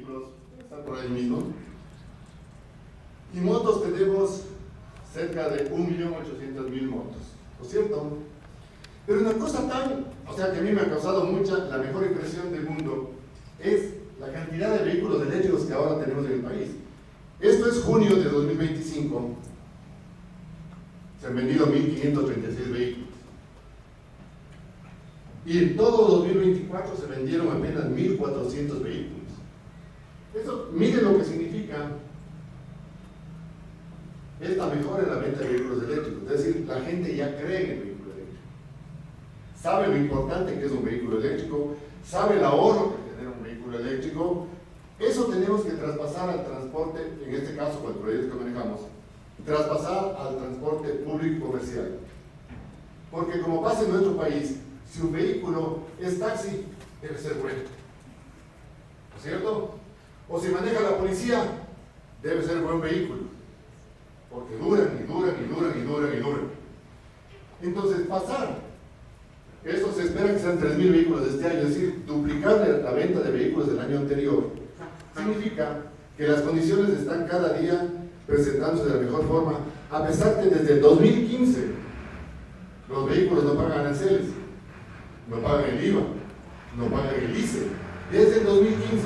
vehículos, están por ahí mismo. Y motos tenemos cerca de 1.800.000 motos, ¿no es cierto? Pero una cosa o sea, que a mí me ha causado la mejor impresión del mundo, es la cantidad de vehículos eléctricos que ahora tenemos en el país. Esto es junio de 2025. Se han vendido 1.536 vehículos. Y en todo 2024 se vendieron apenas 1.400 vehículos. Eso, miren lo que significa esta mejora en la venta de vehículos eléctricos. Es decir, la gente ya cree en el vehículo eléctrico. Sabe lo importante que es un vehículo eléctrico, sabe el ahorro que genera un vehículo eléctrico. Eso tenemos que traspasar al transporte, en este caso con el proyecto que manejamos, traspasar al transporte público comercial. Porque como pasa en nuestro país, si un vehículo es taxi, debe ser bueno, ¿no es cierto? O si maneja la policía, debe ser buen vehículo, porque duran y duran y duran y duran y duran. Entonces, eso se espera que sean 3.000 vehículos de este año, es decir, duplicar la venta de vehículos del año anterior, significa que las condiciones están cada día presentándose de la mejor forma, a pesar que desde el 2015 los vehículos no pagan aranceles, no pagan el IVA, no pagan el ICE, desde el 2015.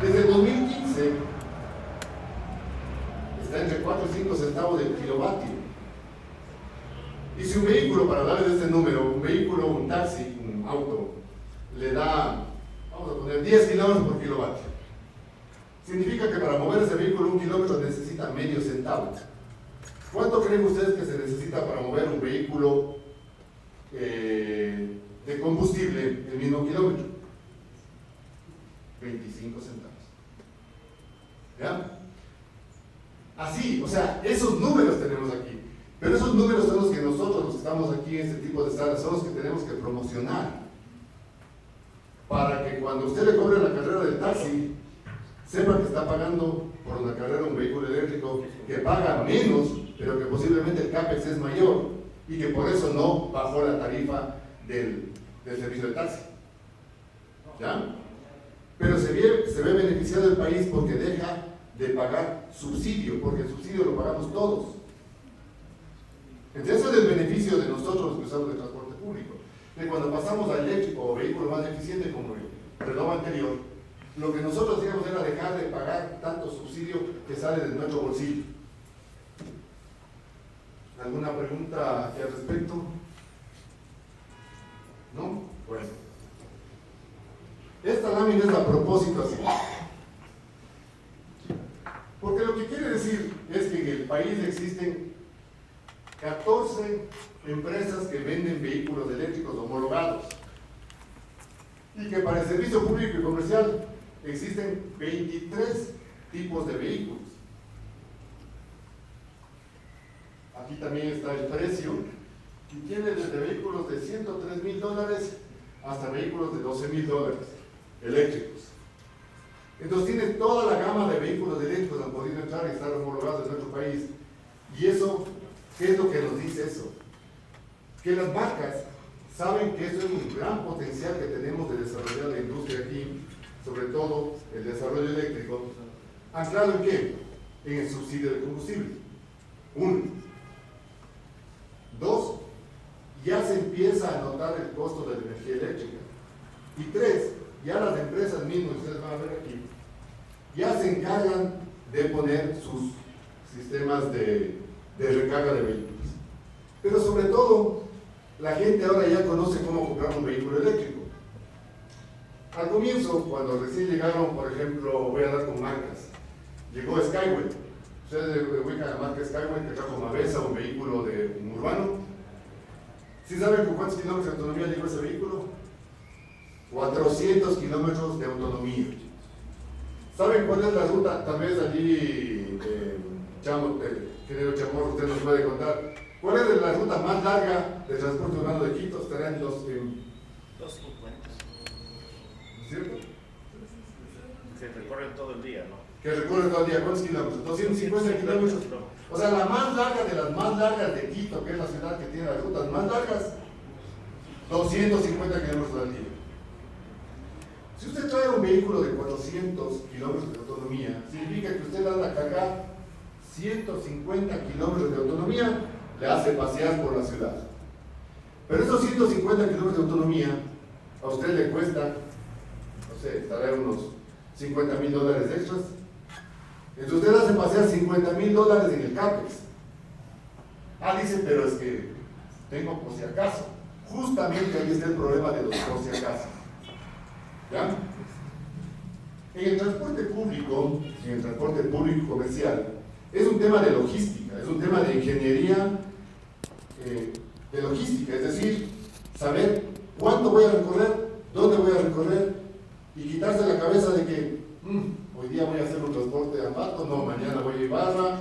Desde el 2015 está entre 4 y 5 centavos del kilovatio. Y si un vehículo, para darles este número, un taxi, un auto, le da, vamos a poner 10 kilómetros por kilovatio, significa que para mover ese vehículo 1 kilómetro necesita medio centavo. ¿Cuánto creen ustedes que se necesita para mover un vehículo de combustible el mismo kilómetro? 25 centavos. ¿Ya? Así, o sea, esos números tenemos aquí. Pero esos números son los que nosotros, los que estamos aquí en este tipo de salas, son los que tenemos que promocionar. Para que cuando usted le cobre la carrera del taxi, sepa que está pagando por una carrera un vehículo eléctrico que paga menos, pero que posiblemente el CAPEX es mayor y que por eso no bajó la tarifa del servicio de taxi. ¿Ya? Pero se ve beneficiado el país porque deja de pagar subsidio, porque el subsidio lo pagamos todos. Entonces ese es el beneficio de nosotros los que usamos el transporte público. Que cuando pasamos a eléctrico o vehículo más eficiente como el reloj anterior, lo que nosotros hacíamos era dejar de pagar tanto subsidio que sale de nuestro bolsillo. ¿Alguna pregunta aquí al respecto? ¿No? Bueno. Esta lámina es a propósito así. Porque lo que quiere decir es que en el país existen 14 empresas que venden vehículos eléctricos homologados y que para el servicio público y comercial existen 23 tipos de vehículos. Aquí también está el precio y tiene desde vehículos de $103.000 hasta vehículos de $12.000 eléctricos. Entonces tiene toda la gama de vehículos eléctricos que han podido entrar y estar homologados en nuestro país. Y eso, ¿qué es lo que nos dice eso? Que las marcas saben que eso es un gran potencial que tenemos de desarrollar la industria aquí, sobre todo el desarrollo eléctrico, anclado en qué? En el subsidio de combustible. 1. 2. Ya se empieza a notar el costo de la energía eléctrica. Y 3. Ya las empresas mismas, ustedes van a ver aquí, ya se encargan de poner sus sistemas de recarga de vehículos. Pero sobre todo, la gente ahora ya conoce cómo comprar un vehículo eléctrico. Al comienzo, cuando recién llegaron, por ejemplo, voy a dar con marcas, llegó Skyway. Ustedes ubican la marca Skyway que trajo Mavesa, un vehículo de un urbano. ¿Sí saben con cuántos kilómetros de autonomía llegó ese vehículo? 400 kilómetros de autonomía. ¿Saben cuál es la ruta? Tal vez allí, querido Chamorro, usted nos puede contar. ¿Cuál es la ruta más larga de transporte urbano de Quito? Estará en 250. ¿No es cierto? Se recorren todo el día, ¿no? Que recorren todo el día. ¿Cuántos kilómetros? 250 kilómetros. O sea, la más larga de las más largas de Quito, que es la ciudad que tiene las rutas más largas, 250 kilómetros al día. Si usted trae un vehículo de 400 kilómetros de autonomía, significa que usted anda a cargar 150 kilómetros de autonomía, le hace pasear por la ciudad. Pero esos 150 kilómetros de autonomía, a usted le cuesta, no sé, estará unos $50,000 extras. Entonces usted hace pasear $50,000 en el CAPEX. Dice, pero es que tengo por si acaso. Justamente ahí está el problema de los por si acaso. ¿Ya? En el transporte público comercial, es un tema de logística, es un tema de ingeniería de logística, es decir, saber cuánto voy a recorrer, dónde voy a recorrer y quitarse la cabeza de que hoy día voy a hacer un transporte a Pato, no, mañana voy a Ibarra,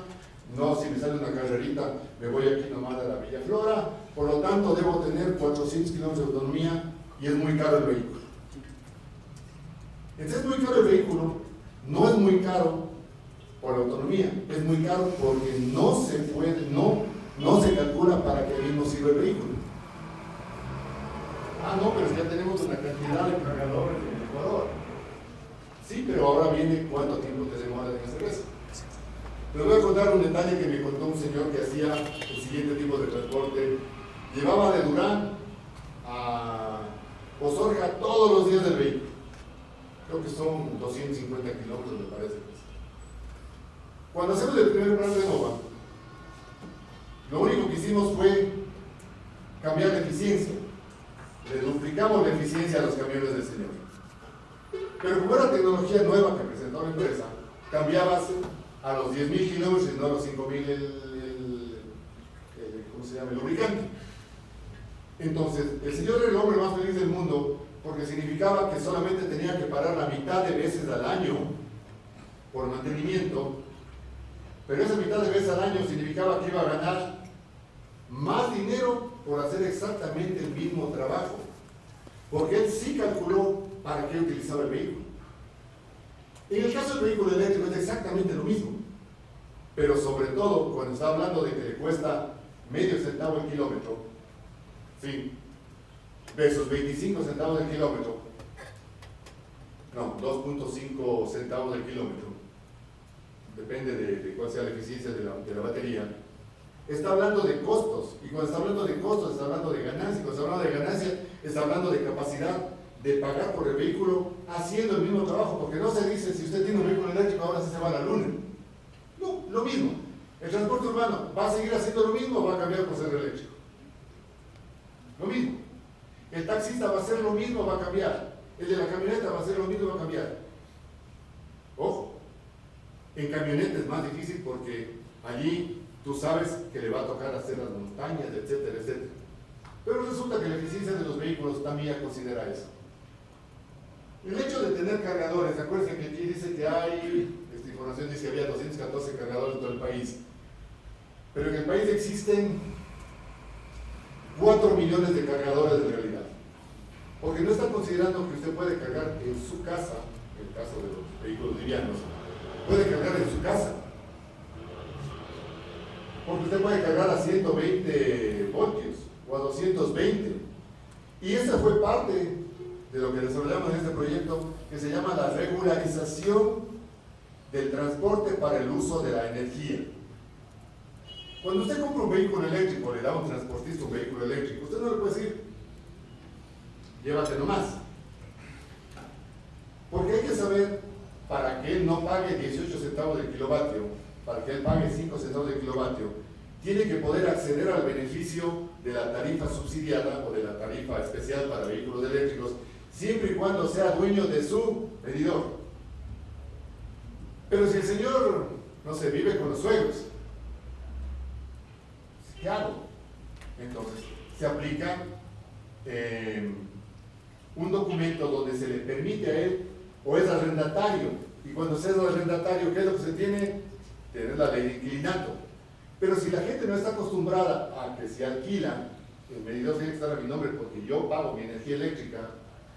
no, si me sale una carrerita me voy aquí nomás a la Villa Flora, por lo tanto debo tener 400 kilómetros de autonomía y es muy caro el vehículo. Entonces es muy caro el vehículo, no es muy caro por la autonomía, es muy caro porque no se puede, no se calcula para qué mismo sirve el vehículo. No, pero ya tenemos una cantidad de cargadores en Ecuador. Sí, pero ahora viene cuánto tiempo te demora en hacer eso. Les voy a contar un detalle que me contó un señor que hacía el siguiente tipo de transporte. Llevaba de Durán a Pozorja todos los días del vehículo. Creo que son 250 kilómetros, me parece. Cuando hacemos el primer plan de Nova, lo único que hicimos fue cambiar la eficiencia. Le duplicamos la eficiencia a los camiones del señor. Pero como era tecnología nueva que presentó la empresa, cambiabas a los 10,000 kilómetros y no a los 5,000 ¿cómo se llama? El lubricante. Entonces, el señor era el hombre más feliz del mundo porque significaba que solamente tenía que parar la mitad de veces al año por mantenimiento, pero esa mitad de veces al año significaba que iba a ganar más dinero por hacer exactamente el mismo trabajo, porque él sí calculó para qué utilizaba el vehículo. En el caso del vehículo eléctrico es exactamente lo mismo, pero sobre todo cuando está hablando de que le cuesta medio centavo el kilómetro, ¿sí? Versus 25 centavos el kilómetro, no, 2.5 centavos el kilómetro, depende de cuál sea la eficiencia de la batería. Está hablando de costos, y cuando está hablando de costos está hablando de ganancia, y cuando está hablando de ganancia está hablando de capacidad de pagar por el vehículo haciendo el mismo trabajo, porque no se dice si usted tiene un vehículo eléctrico ahora sí se va a la luna. No, lo mismo. El transporte urbano va a seguir haciendo lo mismo o va a cambiar por ser eléctrico. Lo mismo. El taxista va a hacer lo mismo o va a cambiar. El de la camioneta va a hacer lo mismo o va a cambiar. Ojo, en camioneta es más difícil porque allí tú sabes que le va a tocar hacer las montañas, etcétera, etcétera. Pero resulta que la eficiencia de los vehículos también considera eso. El hecho de tener cargadores, acuérdense que aquí dice que hay, esta información dice que había 214 cargadores en todo el país, pero en el país existen 4 millones de cargadores en realidad, porque no están considerando que usted puede cargar en su casa, en el caso de los vehículos livianos, puede cargar en su casa, porque usted puede cargar a 120 voltios o a 220, y esa fue parte de lo que desarrollamos en este proyecto que se llama la regularización del transporte para el uso de la energía. Cuando usted compra un vehículo eléctrico, le da a un transportista un vehículo eléctrico, usted no le puede decir, llévate nomás. Porque hay que saber, para que él no pague 18 centavos de kilovatio, para que él pague 5 centavos de kilovatio, tiene que poder acceder al beneficio de la tarifa subsidiada o de la tarifa especial para vehículos eléctricos, siempre y cuando sea dueño de su medidor. Pero si el señor, no sé, vive con los suegros, ¿qué hago? Entonces, se aplica un documento donde se le permite a él, o es arrendatario, y cuando se es arrendatario, ¿qué es lo que se tiene? Tener la ley de inquilinato. Pero si la gente no está acostumbrada a que se alquila, el medidor tiene que estar a mi nombre porque yo pago mi energía eléctrica,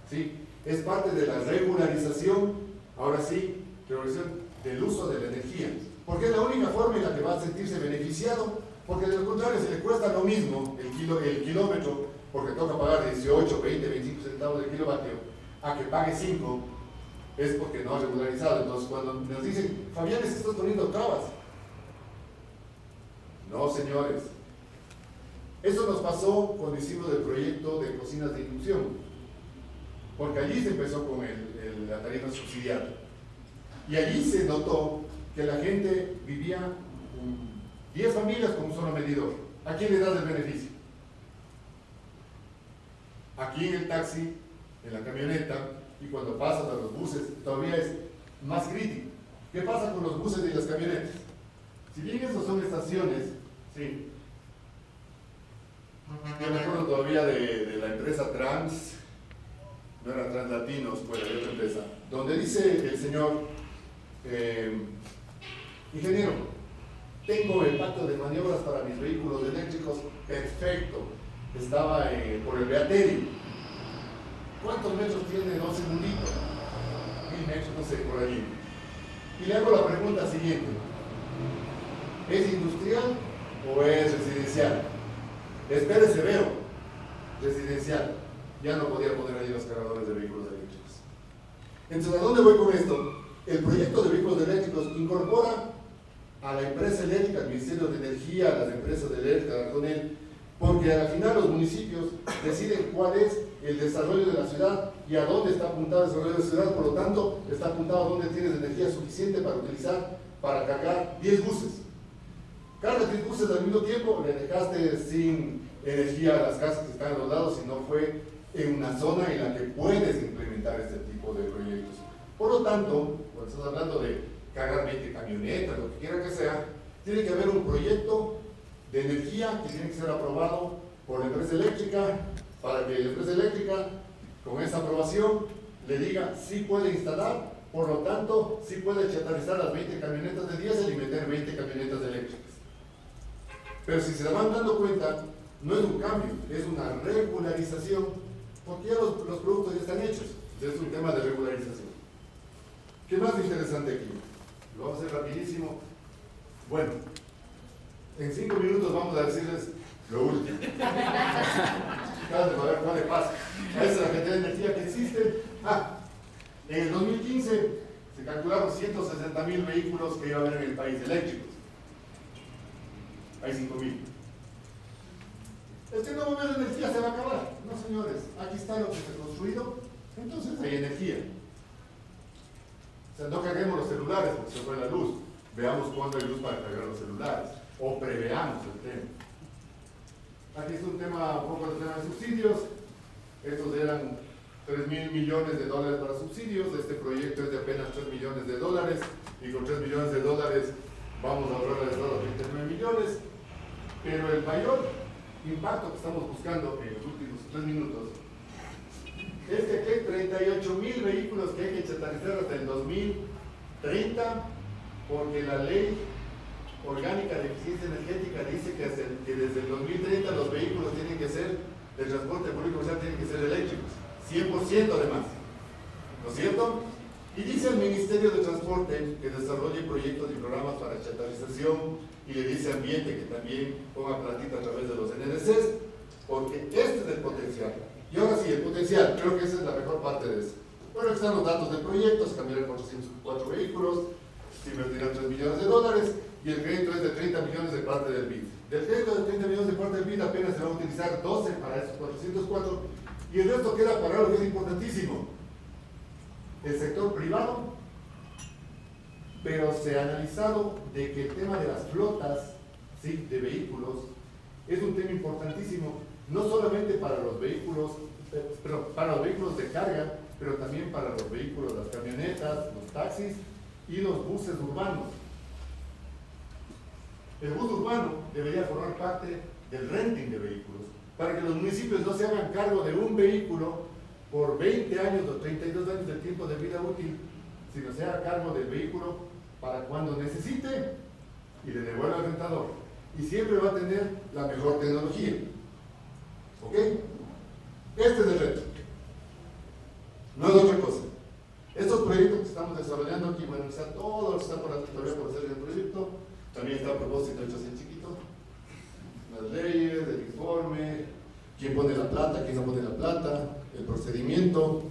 ¿sí? Es parte de la regularización, ahora sí, regularización del uso de la energía, porque es la única forma en la que va a sentirse beneficiado, porque de lo contrario, si le cuesta lo mismo el kilómetro, porque toca pagar 18, 20, 25 centavos de kilovatio, a que pague 5, es porque no ha regularizado. Entonces, cuando nos dicen, Fabián, es que estás poniendo trabas. No, señores. Eso nos pasó cuando hicimos el proyecto de cocinas de inducción, porque allí se empezó con la tarifa subsidiada. Y allí se notó que la gente vivía 10 familias con un solo medidor. ¿A quién le das el beneficio? Aquí en el taxi, en la camioneta, y cuando pasas a los buses, todavía es más crítico. ¿Qué pasa con los buses y las camionetas? Si bien esos son estaciones, sí. Yo me acuerdo todavía de la empresa Trans, no era Translatinos, pues era otra empresa, donde dice el señor, ingeniero, tengo el pacto de maniobras para mis vehículos eléctricos perfecto. Estaba por el Beaterio. ¿Cuántos metros tiene? No sé, 1000 metros, no sé, por allí. Y le hago la pregunta siguiente: ¿es industrial o es residencial? Espérese, veo, residencial. Ya no podía poner ahí los cargadores de vehículos eléctricos. Entonces, ¿a dónde voy con esto? El proyecto de vehículos eléctricos incorpora a la empresa eléctrica, al Ministerio de Energía, a las empresas eléctricas, con él, porque al final los municipios deciden cuál es el desarrollo de la ciudad y a dónde está apuntado el desarrollo de la ciudad. Por lo tanto, está apuntado a dónde tienes energía suficiente para utilizar, para cargar 10 buses. Cargas 10 buses al mismo tiempo, le dejaste sin energía a las casas que están a los lados, si no fue en una zona en la que puedes implementar este tipo de proyectos. Por lo tanto, cuando estás hablando de cargar 20 camionetas, lo que quiera que sea, tiene que haber un proyecto de energía que tiene que ser aprobado por la empresa eléctrica, para que la empresa eléctrica, con esa aprobación, le diga si puede instalar, por lo tanto, si puede chatarrizar las 20 camionetas de diésel y meter 20 camionetas eléctricas. Pero si se van dando cuenta, no es un cambio, es una regularización, porque ya los productos ya están hechos. Es un tema de regularización. ¿Qué más interesante aquí? Lo vamos a hacer rapidísimo. Bueno, en 5 minutos vamos a decirles lo último. A ver cuál le pasa. Esa es la cantidad de energía que existe. En el 2015 se calcularon 160.000 vehículos que iba a haber en el país eléctricos. Hay 5.000. Es que no va a haber energía, se va a acabar. No, señores, aquí está lo que se ha construido, entonces hay energía. O sea, no carguemos los celulares porque se fue la luz. Veamos cuándo hay luz para cargar los celulares. O preveamos el tema. Aquí es un poco el tema de subsidios. Estos eran 3.000 millones de dólares para subsidios. Este proyecto es de apenas 3 millones de dólares. Y con 3 millones de dólares vamos a ahorrar al Estado 29 millones. Pero el mayor impacto que estamos buscando en los últimos 3 minutos es que aquí hay 38.000 vehículos que hay que chatarrizar hasta el 2030, porque la ley orgánica de eficiencia energética dice que desde el 2030 los vehículos tienen que ser, de transporte público comercial, tienen que ser eléctricos, 100% además, ¿no es cierto? Y dice el Ministerio de Transporte que desarrolle proyectos y programas para chatarrización, y le dice Ambiente que también ponga platita a través de los NDCs, porque este es el potencial. Y ahora sí, el potencial, creo que esa es la mejor parte de eso. Bueno, aquí están los datos del proyecto: se cambiarán 404 vehículos, se invertirán 3 millones de dólares, y el crédito es de 30 millones de parte del BID. Del crédito de 30 millones de parte del BID apenas se van a utilizar 12 para esos 404, y el resto queda para algo que es importantísimo: el sector privado. Pero se ha analizado de que el tema de las flotas, ¿sí?, de vehículos es un tema importantísimo, no solamente para los vehículos, pero para los vehículos de carga, pero también para los vehículos, las camionetas, los taxis y los buses urbanos. El bus urbano debería formar parte del renting de vehículos, para que los municipios no se hagan cargo de un vehículo por 20 años o 32 años del tiempo de vida útil, sino se haga cargo del vehículo para cuando necesite y le devuelva al rentador. Y siempre va a tener la mejor tecnología. ¿Ok? Este es el reto. No es otra cosa. Estos proyectos que estamos desarrollando aquí, bueno, está todo lo que está todavía por hacer en el proyecto. También está a propósito hecho así chiquito. Las leyes, el informe, quién pone la plata, quién no pone la plata, el procedimiento.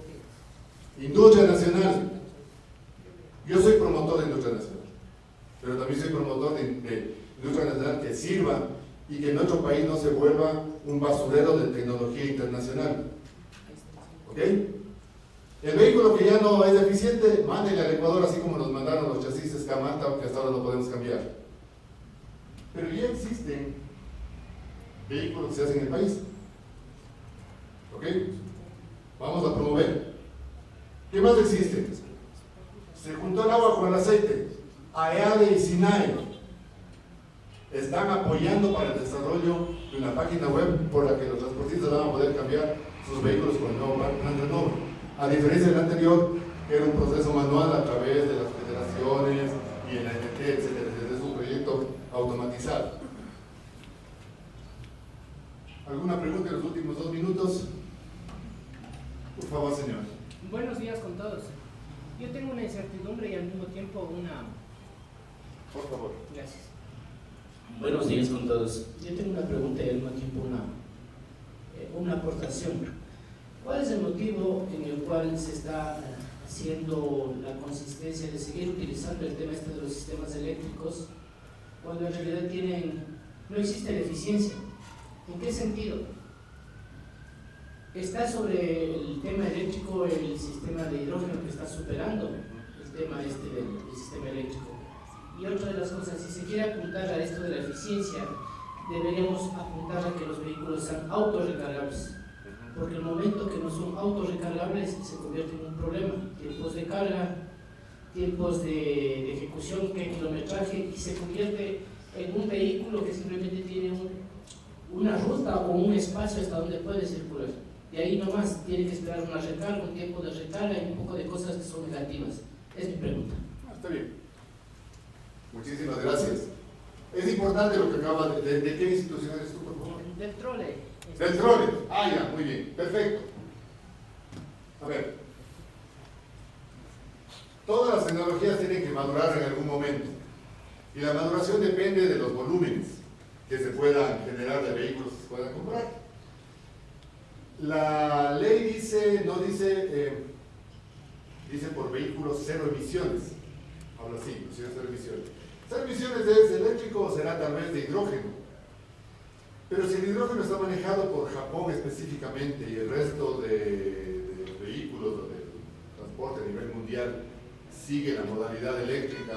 Industria nacional. Yo soy promotor de industria nacional, pero también soy promotor de industria nacional que sirva y que en nuestro país no se vuelva un basurero de tecnología internacional. ¿Ok? El vehículo que ya no es eficiente, mándenle al Ecuador, así como nos mandaron los chasis Escamanta, que hasta ahora no podemos cambiar. Pero ya existen vehículos que se hacen en el país. ¿Ok? Vamos a promover. ¿Qué más existe? Se juntó el agua con el aceite. AEADE y SINAE están apoyando para el desarrollo de una página web por la que los transportistas van a poder cambiar sus vehículos con el nuevo plan Renove. A diferencia del anterior, que era un proceso manual a través de las federaciones y el ANT, etcétera. Es un proyecto automatizado. ¿Alguna pregunta en los últimos 2 minutos? Por favor, señor. Buenos días con todos. Yo tengo una incertidumbre y al mismo tiempo una... Por favor. Gracias. Buenos días con todos. Yo tengo una pregunta y al mismo tiempo una aportación. ¿Cuál es el motivo en el cual se está haciendo la consistencia de seguir utilizando el tema de los sistemas eléctricos cuando en realidad no existe la eficiencia? ¿En qué sentido? Está sobre el tema eléctrico el sistema de hidrógeno que está superando el tema del sistema eléctrico. Y otra de las cosas, si se quiere apuntar a esto de la eficiencia, deberíamos apuntar a que los vehículos sean autorrecargables. Porque el momento que no son autorrecargables se convierte en un problema. Tiempos de carga, tiempos de ejecución, qué kilometraje, y se convierte en un vehículo que simplemente tiene una ruta o un espacio hasta donde puede circular. De ahí nomás tiene que esperar una recarga, un tiempo de recarga y un poco de cosas que son negativas. Es mi pregunta. Está bien. Muchísimas gracias. Es importante lo que acaba de qué institución eres tú, por favor. Del trole. Del trole. Ah, ya, muy bien. Perfecto. A ver. Todas las tecnologías tienen que madurar en algún momento. Y la maduración depende de los volúmenes que se puedan generar de vehículos que se puedan comprar. La ley dice por vehículos cero emisiones. Habla así, inclusive cero emisiones. Cero emisiones es eléctrico o será tal vez de hidrógeno. Pero si el hidrógeno está manejado por Japón específicamente y el resto de vehículos o de transporte a nivel mundial sigue la modalidad eléctrica,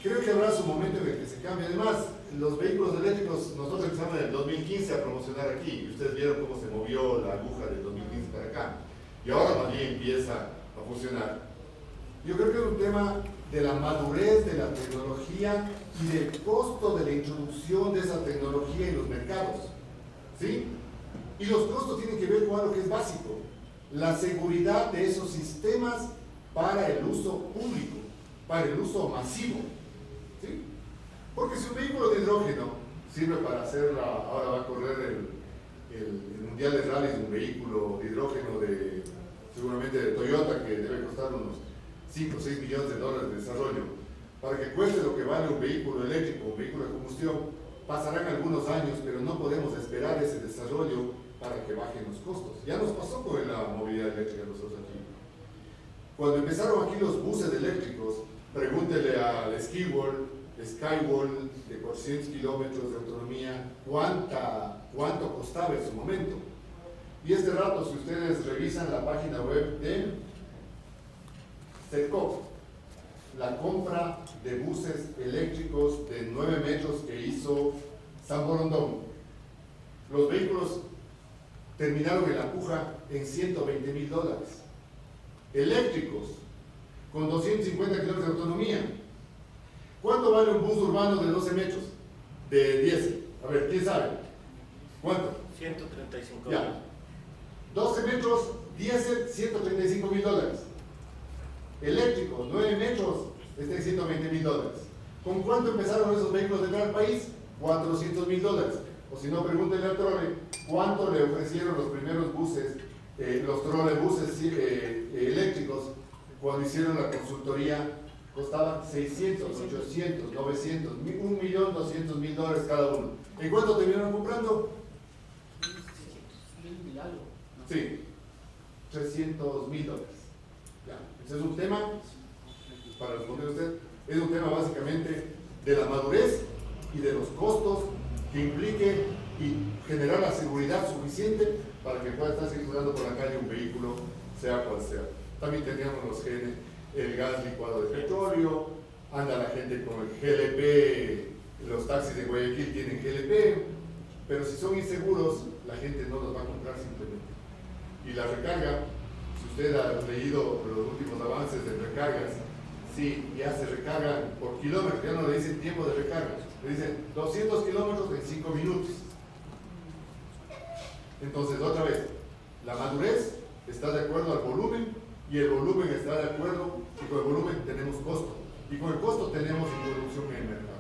creo que habrá su momento en el que se cambie. Además, los vehículos eléctricos, nosotros empezamos en el 2015 a promocionar aquí, y ustedes vieron cómo se movió la aguja del 2015 para acá, y ahora más bien empieza a funcionar. Yo creo que es un tema de la madurez de la tecnología y del costo de la introducción de esa tecnología en los mercados, ¿sí? Y los costos tienen que ver con algo que es básico, la seguridad de esos sistemas para el uso público, para el uso masivo, ¿sí? Porque si un vehículo de hidrógeno sirve para hacer, ahora va a correr el Mundial de Rallys, un vehículo de hidrógeno seguramente de Toyota, que debe costar unos 5 o 6 millones de dólares de desarrollo, para que cueste lo que vale un vehículo eléctrico, un vehículo de combustión, pasarán algunos años, pero no podemos esperar ese desarrollo para que bajen los costos. Ya nos pasó con la movilidad eléctrica nosotros aquí. Cuando empezaron aquí los buses eléctricos, pregúntele al Skywall de 400 kilómetros de autonomía, cuánto costaba en su momento. Y este rato, si ustedes revisan la página web de CETCO, la compra de buses eléctricos de 9 metros que hizo San Borondón, los vehículos terminaron en la puja en $120,000. Eléctricos, con 250 kilómetros de autonomía. ¿Cuánto vale un bus urbano de 12 metros? De 10. A ver, ¿quién sabe? ¿Cuánto? 135. Ya. 12 metros, diésel, $135,000. Eléctricos, 9 metros, está en $120,000. ¿Con cuánto empezaron esos vehículos de entrar al país? $400,000. O si no, pregúntenle al trole, ¿cuánto le ofrecieron los primeros buses, los trolebuses eléctricos, cuando hicieron la consultoría? Costaban 600, 800, 900, $1,200,000 cada uno. ¿En cuánto terminaron comprando? Sí, $300,000. Ya. Ese es un tema para responder a usted, es un tema básicamente de la madurez y de los costos que implique y generar la seguridad suficiente para que pueda estar circulando por la calle un vehículo, sea cual sea. También teníamos el gas licuado de petróleo, anda la gente con el GLP, los taxis de Guayaquil tienen GLP, pero si son inseguros, la gente no los va a comprar simplemente. Y la recarga, si usted ha leído los últimos avances de recargas, sí, ya se recarga por kilómetros, ya no le dicen tiempo de recarga, le dicen 200 kilómetros en 5 minutos. Entonces, otra vez, la madurez está de acuerdo al volumen y el volumen está de acuerdo, y con el volumen tenemos costo, y con el costo tenemos introducción en el mercado.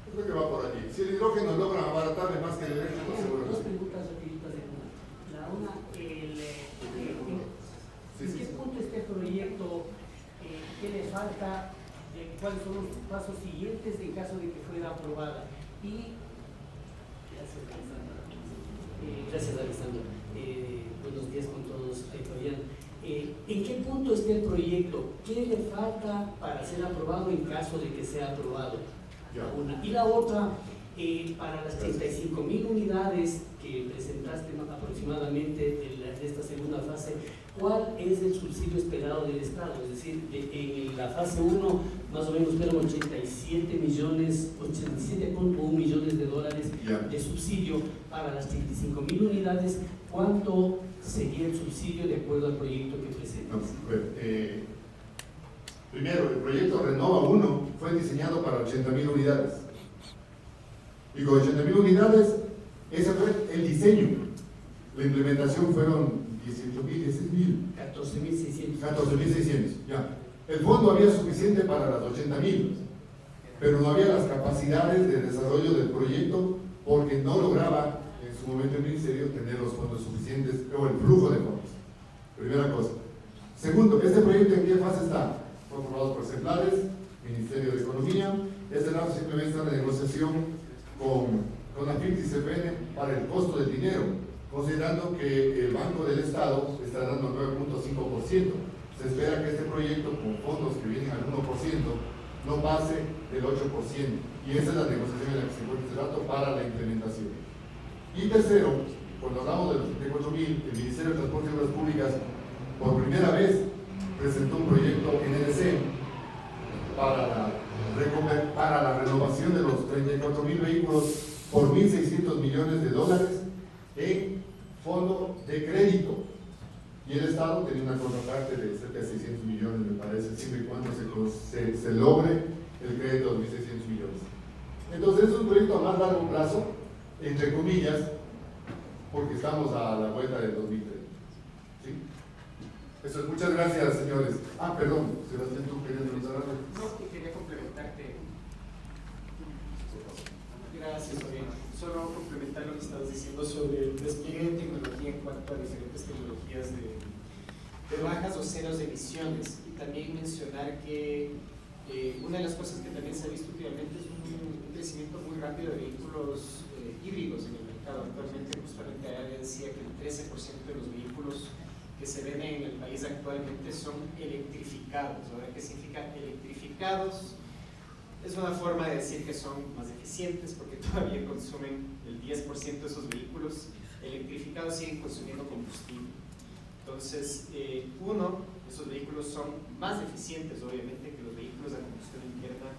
Yo creo que va por allí. Si el hidrógeno logra abaratarle más que el eléctrico, seguro. Dos preguntas rapiditas de una. La una, ¿en qué punto está el proyecto? ¿Qué le falta? ¿Cuáles son los pasos siguientes en caso de que fuera aprobada? Y gracias, Alessandro. Buenos días con todos. ¿En qué punto está el proyecto? ¿Qué le falta para ser aprobado en caso de que sea aprobado? Una. Y la otra, para las 35.000 unidades que presentaste aproximadamente de esta segunda fase, ¿cuál es el subsidio esperado del Estado? Es decir, en la fase 1 más o menos esperan 87.1 millones de dólares de subsidio. Para las 35.000 unidades, ¿cuánto sería el subsidio de acuerdo al proyecto que presentas? Primero, el proyecto Renova 1 fue diseñado para 80.000 unidades. Y con 80.000 unidades, ese fue el diseño. La implementación fueron 18.000, 16.000. 14.600, ya. El fondo había suficiente para las 80.000, pero no había las capacidades de desarrollo del proyecto porque no lograba en su momento el ministerio tener los fondos suficientes o el flujo de fondos. Primera cosa. Segundo, este proyecto en qué fase está? Fue aprobado por CEPLADES, Ministerio de Economía. Este lado simplemente está en la negociación con la FIT y CFN para el costo del dinero, considerando que el Banco del Estado está dando 9.5%. Se espera que este proyecto, con fondos que vienen al 1%, no pase del 8%. Y esa es la negociación en la que se encuentra este dato para la implementación. Y tercero, cuando hablamos de los 34.000, el Ministerio de Transporte y Obras Públicas, por primera vez, presentó un proyecto NDC para la renovación de los 34.000 vehículos por 1.600 millones de dólares en fondo de crédito. Y el Estado tenía una contraparte de cerca de 600 millones, me parece, siempre y cuando se logre el crédito de 1.600 millones. Entonces es un proyecto a más largo plazo, entre comillas, porque estamos a la vuelta del 2030. ¿Sí? Eso es, muchas gracias, señores. Perdón, Sebastián, tú querías preguntar algo. No, que quería complementarte. Gracias, Fabián. Solo complementar lo que estabas diciendo sobre el despliegue de tecnología en cuanto a diferentes tecnologías de bajas o ceros de emisiones. Y también mencionar que una de las cosas que también se ha visto últimamente es un crecimiento muy rápido de vehículos híbridos en el mercado. Actualmente, justamente allá decía que el 13% de los vehículos que se ven en el país actualmente son electrificados. ¿Ahora qué significa electrificados? Es una forma de decir que son más eficientes porque todavía consumen el 10% de esos vehículos electrificados, siguen consumiendo combustible. Entonces, esos vehículos son más eficientes obviamente que los vehículos de combustión interna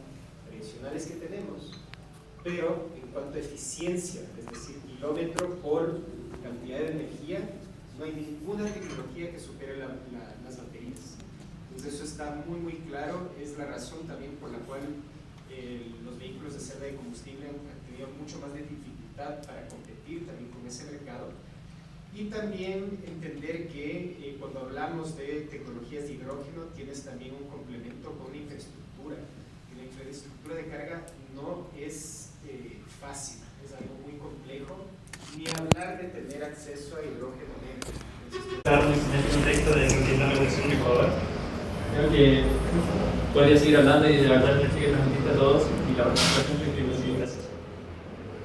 tradicionales que tenemos, pero en cuanto a eficiencia, es decir, kilómetro por cantidad de energía, no hay ninguna tecnología que supere las baterías. Entonces eso está muy muy claro, es la razón también por la cual los vehículos de celda de combustible han tenido mucho más de dificultad para competir también con ese mercado. Y también entender que cuando hablamos de tecnologías de hidrógeno tienes también un complemento con la infraestructura. Y la infraestructura de carga no es fácil, es algo muy complejo, ni hablar de tener acceso a hidrógeno negro. En el contexto de la revolución de Ecuador, creo que podría seguir hablando y de verdad les sigue transmitiendo a todos y la participación fue increíble. Gracias.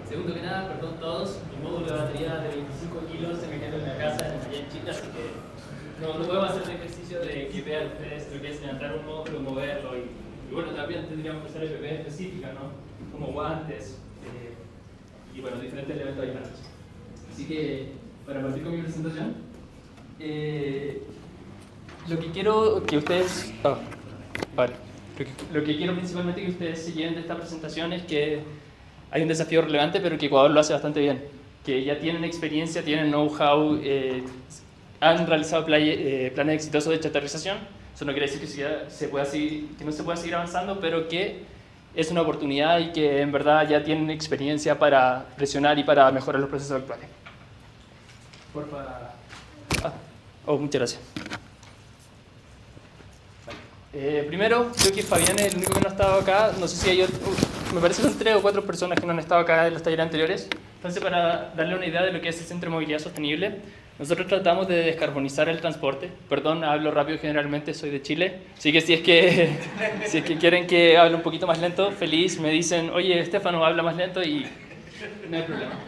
Segundo que nada, perdón todos, mi módulo de batería de 25 kilos se me quedó en la casa allá en Chile, así que no podemos hacer el ejercicio de que vean ustedes lo que es levantar un módulo, moverlo y Y bueno, también tendríamos que hacer FP específicas, ¿no? Como guantes y bueno, diferentes elementos aislados. Así que, para partir con mi presentación, lo que quiero que ustedes... Lo que quiero principalmente que ustedes se lleven de esta presentación es que hay un desafío relevante, pero que Ecuador lo hace bastante bien. Que ya tienen experiencia, tienen know-how, han realizado planes exitosos de chatarrización. Eso no quiere decir que no se pueda seguir avanzando, pero que es una oportunidad y que en verdad ya tienen experiencia para presionar y para mejorar los procesos actuales. Porfa. Muchas gracias. Primero, creo que Fabián es el único que no ha estado acá. No sé si hay me parece que son 3 o 4 personas que no han estado acá en los talleres anteriores. Entonces, para darle una idea de lo que es el Centro de Movilidad Sostenible, nosotros tratamos de descarbonizar el transporte. Perdón, hablo rápido generalmente, soy de Chile. Así que si es que quieren que hable un poquito más lento, feliz, me dicen, oye, Estefano, habla más lento y no hay problema.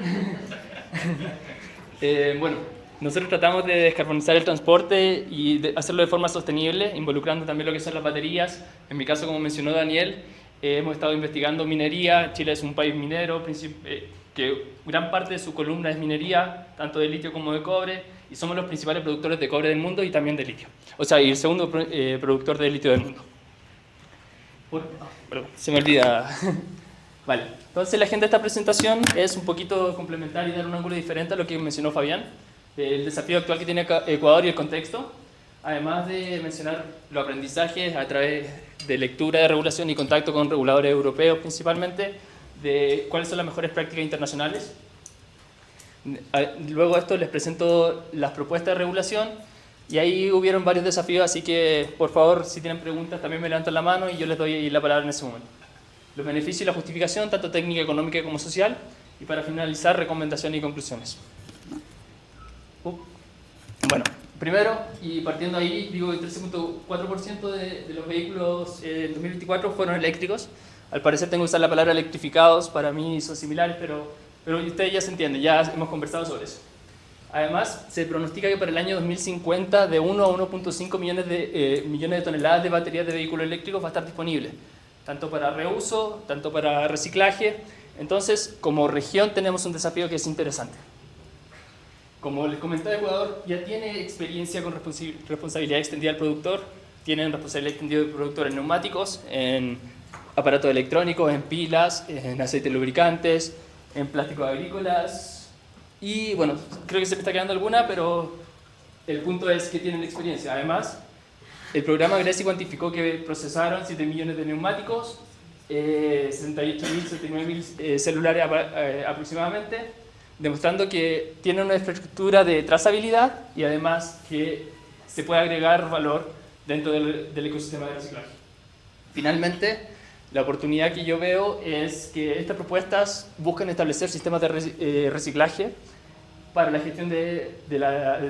Bueno, nosotros tratamos de descarbonizar el transporte y de hacerlo de forma sostenible, involucrando también lo que son las baterías. En mi caso, como mencionó Daniel, hemos estado investigando minería. Chile es un país minero, que gran parte de su columna es minería, tanto de litio como de cobre, y somos los principales productores de cobre del mundo y también de litio. O sea, y el segundo productor de litio del mundo. Perdón, se me olvida. Vale, entonces la agenda de esta presentación es un poquito complementar y dar un ángulo diferente a lo que mencionó Fabián, el desafío actual que tiene Ecuador y el contexto, además de mencionar los aprendizajes a través de lectura de regulación y contacto con reguladores europeos principalmente, de cuáles son las mejores prácticas internacionales. Luego de esto les presento las propuestas de regulación y ahí hubieron varios desafíos, así que por favor si tienen preguntas también me levantan la mano y yo les doy la palabra en ese momento. Los beneficios y la justificación, tanto técnica, económica como social, y para finalizar, recomendaciones y conclusiones. Bueno, primero, y partiendo ahí, digo que el 13.4% de los vehículos en 2024 fueron eléctricos. Al parecer tengo que usar la palabra electrificados, para mí son similares, pero ustedes ya se entienden, ya hemos conversado sobre eso. Además, se pronostica que para el año 2050 de 1 a 1.5 millones de toneladas de baterías de vehículos eléctricos va a estar disponible, tanto para reuso, tanto para reciclaje. Entonces, como región tenemos un desafío que es interesante. Como les comentaba, Ecuador ya tiene experiencia con responsabilidad extendida al productor, tienen responsabilidad extendida del productor en neumáticos, en aparatos electrónicos, en pilas, en aceites lubricantes, en plásticos agrícolas y bueno, creo que se me está quedando alguna, pero el punto es que tienen experiencia. Además, el programa GRESI cuantificó que procesaron 7 millones de neumáticos, 68.000, 79.000 celulares aproximadamente, demostrando que tienen una estructura de trazabilidad y además que se puede agregar valor dentro del ecosistema de reciclaje. Finalmente, la oportunidad que yo veo es que estas propuestas buscan establecer sistemas de reciclaje para la gestión de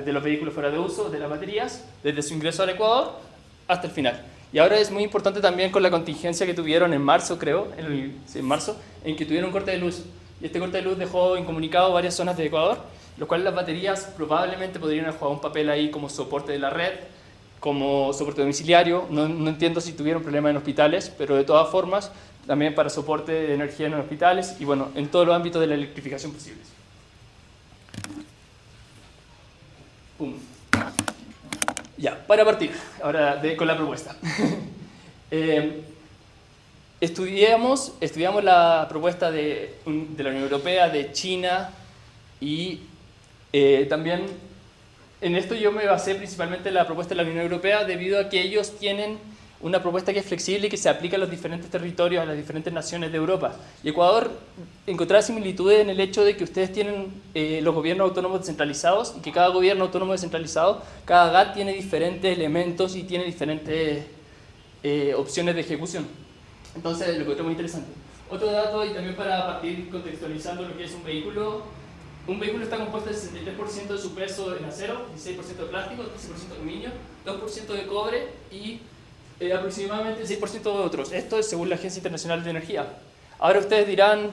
los vehículos fuera de uso, de las baterías, desde su ingreso al Ecuador hasta el final. Y ahora es muy importante también con la contingencia que tuvieron en marzo, creo, en marzo, en que tuvieron un corte de luz. Y este corte de luz dejó incomunicado varias zonas de Ecuador, lo cual las baterías probablemente podrían haber jugado un papel ahí como soporte de la red, como soporte domiciliario. No entiendo si tuvieron problemas en hospitales, pero de todas formas, también para soporte de energía en hospitales y bueno, en todos los ámbitos de la electrificación posibles. Pum. Ya, para partir ahora con la propuesta. Estudiamos la propuesta de la Unión Europea, de China y también en esto yo me basé principalmente en la propuesta de la Unión Europea debido a que ellos tienen una propuesta que es flexible y que se aplica a los diferentes territorios, a las diferentes naciones de Europa. Y Ecuador encontraba similitudes en el hecho de que ustedes tienen los gobiernos autónomos descentralizados y que cada gobierno autónomo descentralizado, cada GAT tiene diferentes elementos y tiene diferentes opciones de ejecución. Entonces lo encontré muy interesante. Otro dato, y también para partir contextualizando lo que es un vehículo está compuesto del 63% de su peso en acero, 16% de plástico, 13% de aluminio, 2% de cobre y aproximadamente el 6% de otros. Esto es según la Agencia Internacional de Energía. Ahora ustedes dirán,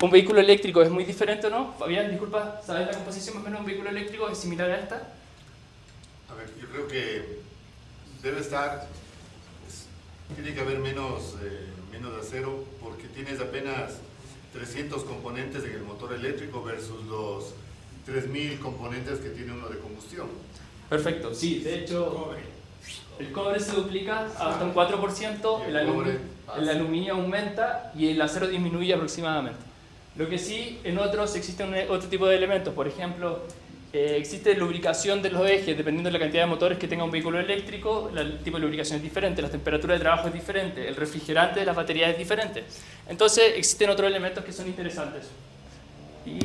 ¿un vehículo eléctrico es muy diferente o no? Fabián, disculpa, ¿sabes la composición más o menos de un vehículo eléctrico? ¿Es similar a esta? A ver, yo creo que debe estar Tiene que haber menos acero porque tienes apenas 300 componentes en el motor eléctrico versus los 3000 componentes que tiene uno de combustión. Perfecto, sí, de hecho el cobre se duplica hasta un 4%, el aluminio aumenta y el acero disminuye aproximadamente. Lo que sí, en otros existen otro tipo de elementos, por ejemplo, existe lubricación de los ejes, dependiendo de la cantidad de motores que tenga un vehículo eléctrico, el tipo de lubricación es diferente, la temperatura de trabajo es diferente, el refrigerante de las baterías es diferente. Entonces existen otros elementos que son interesantes. Y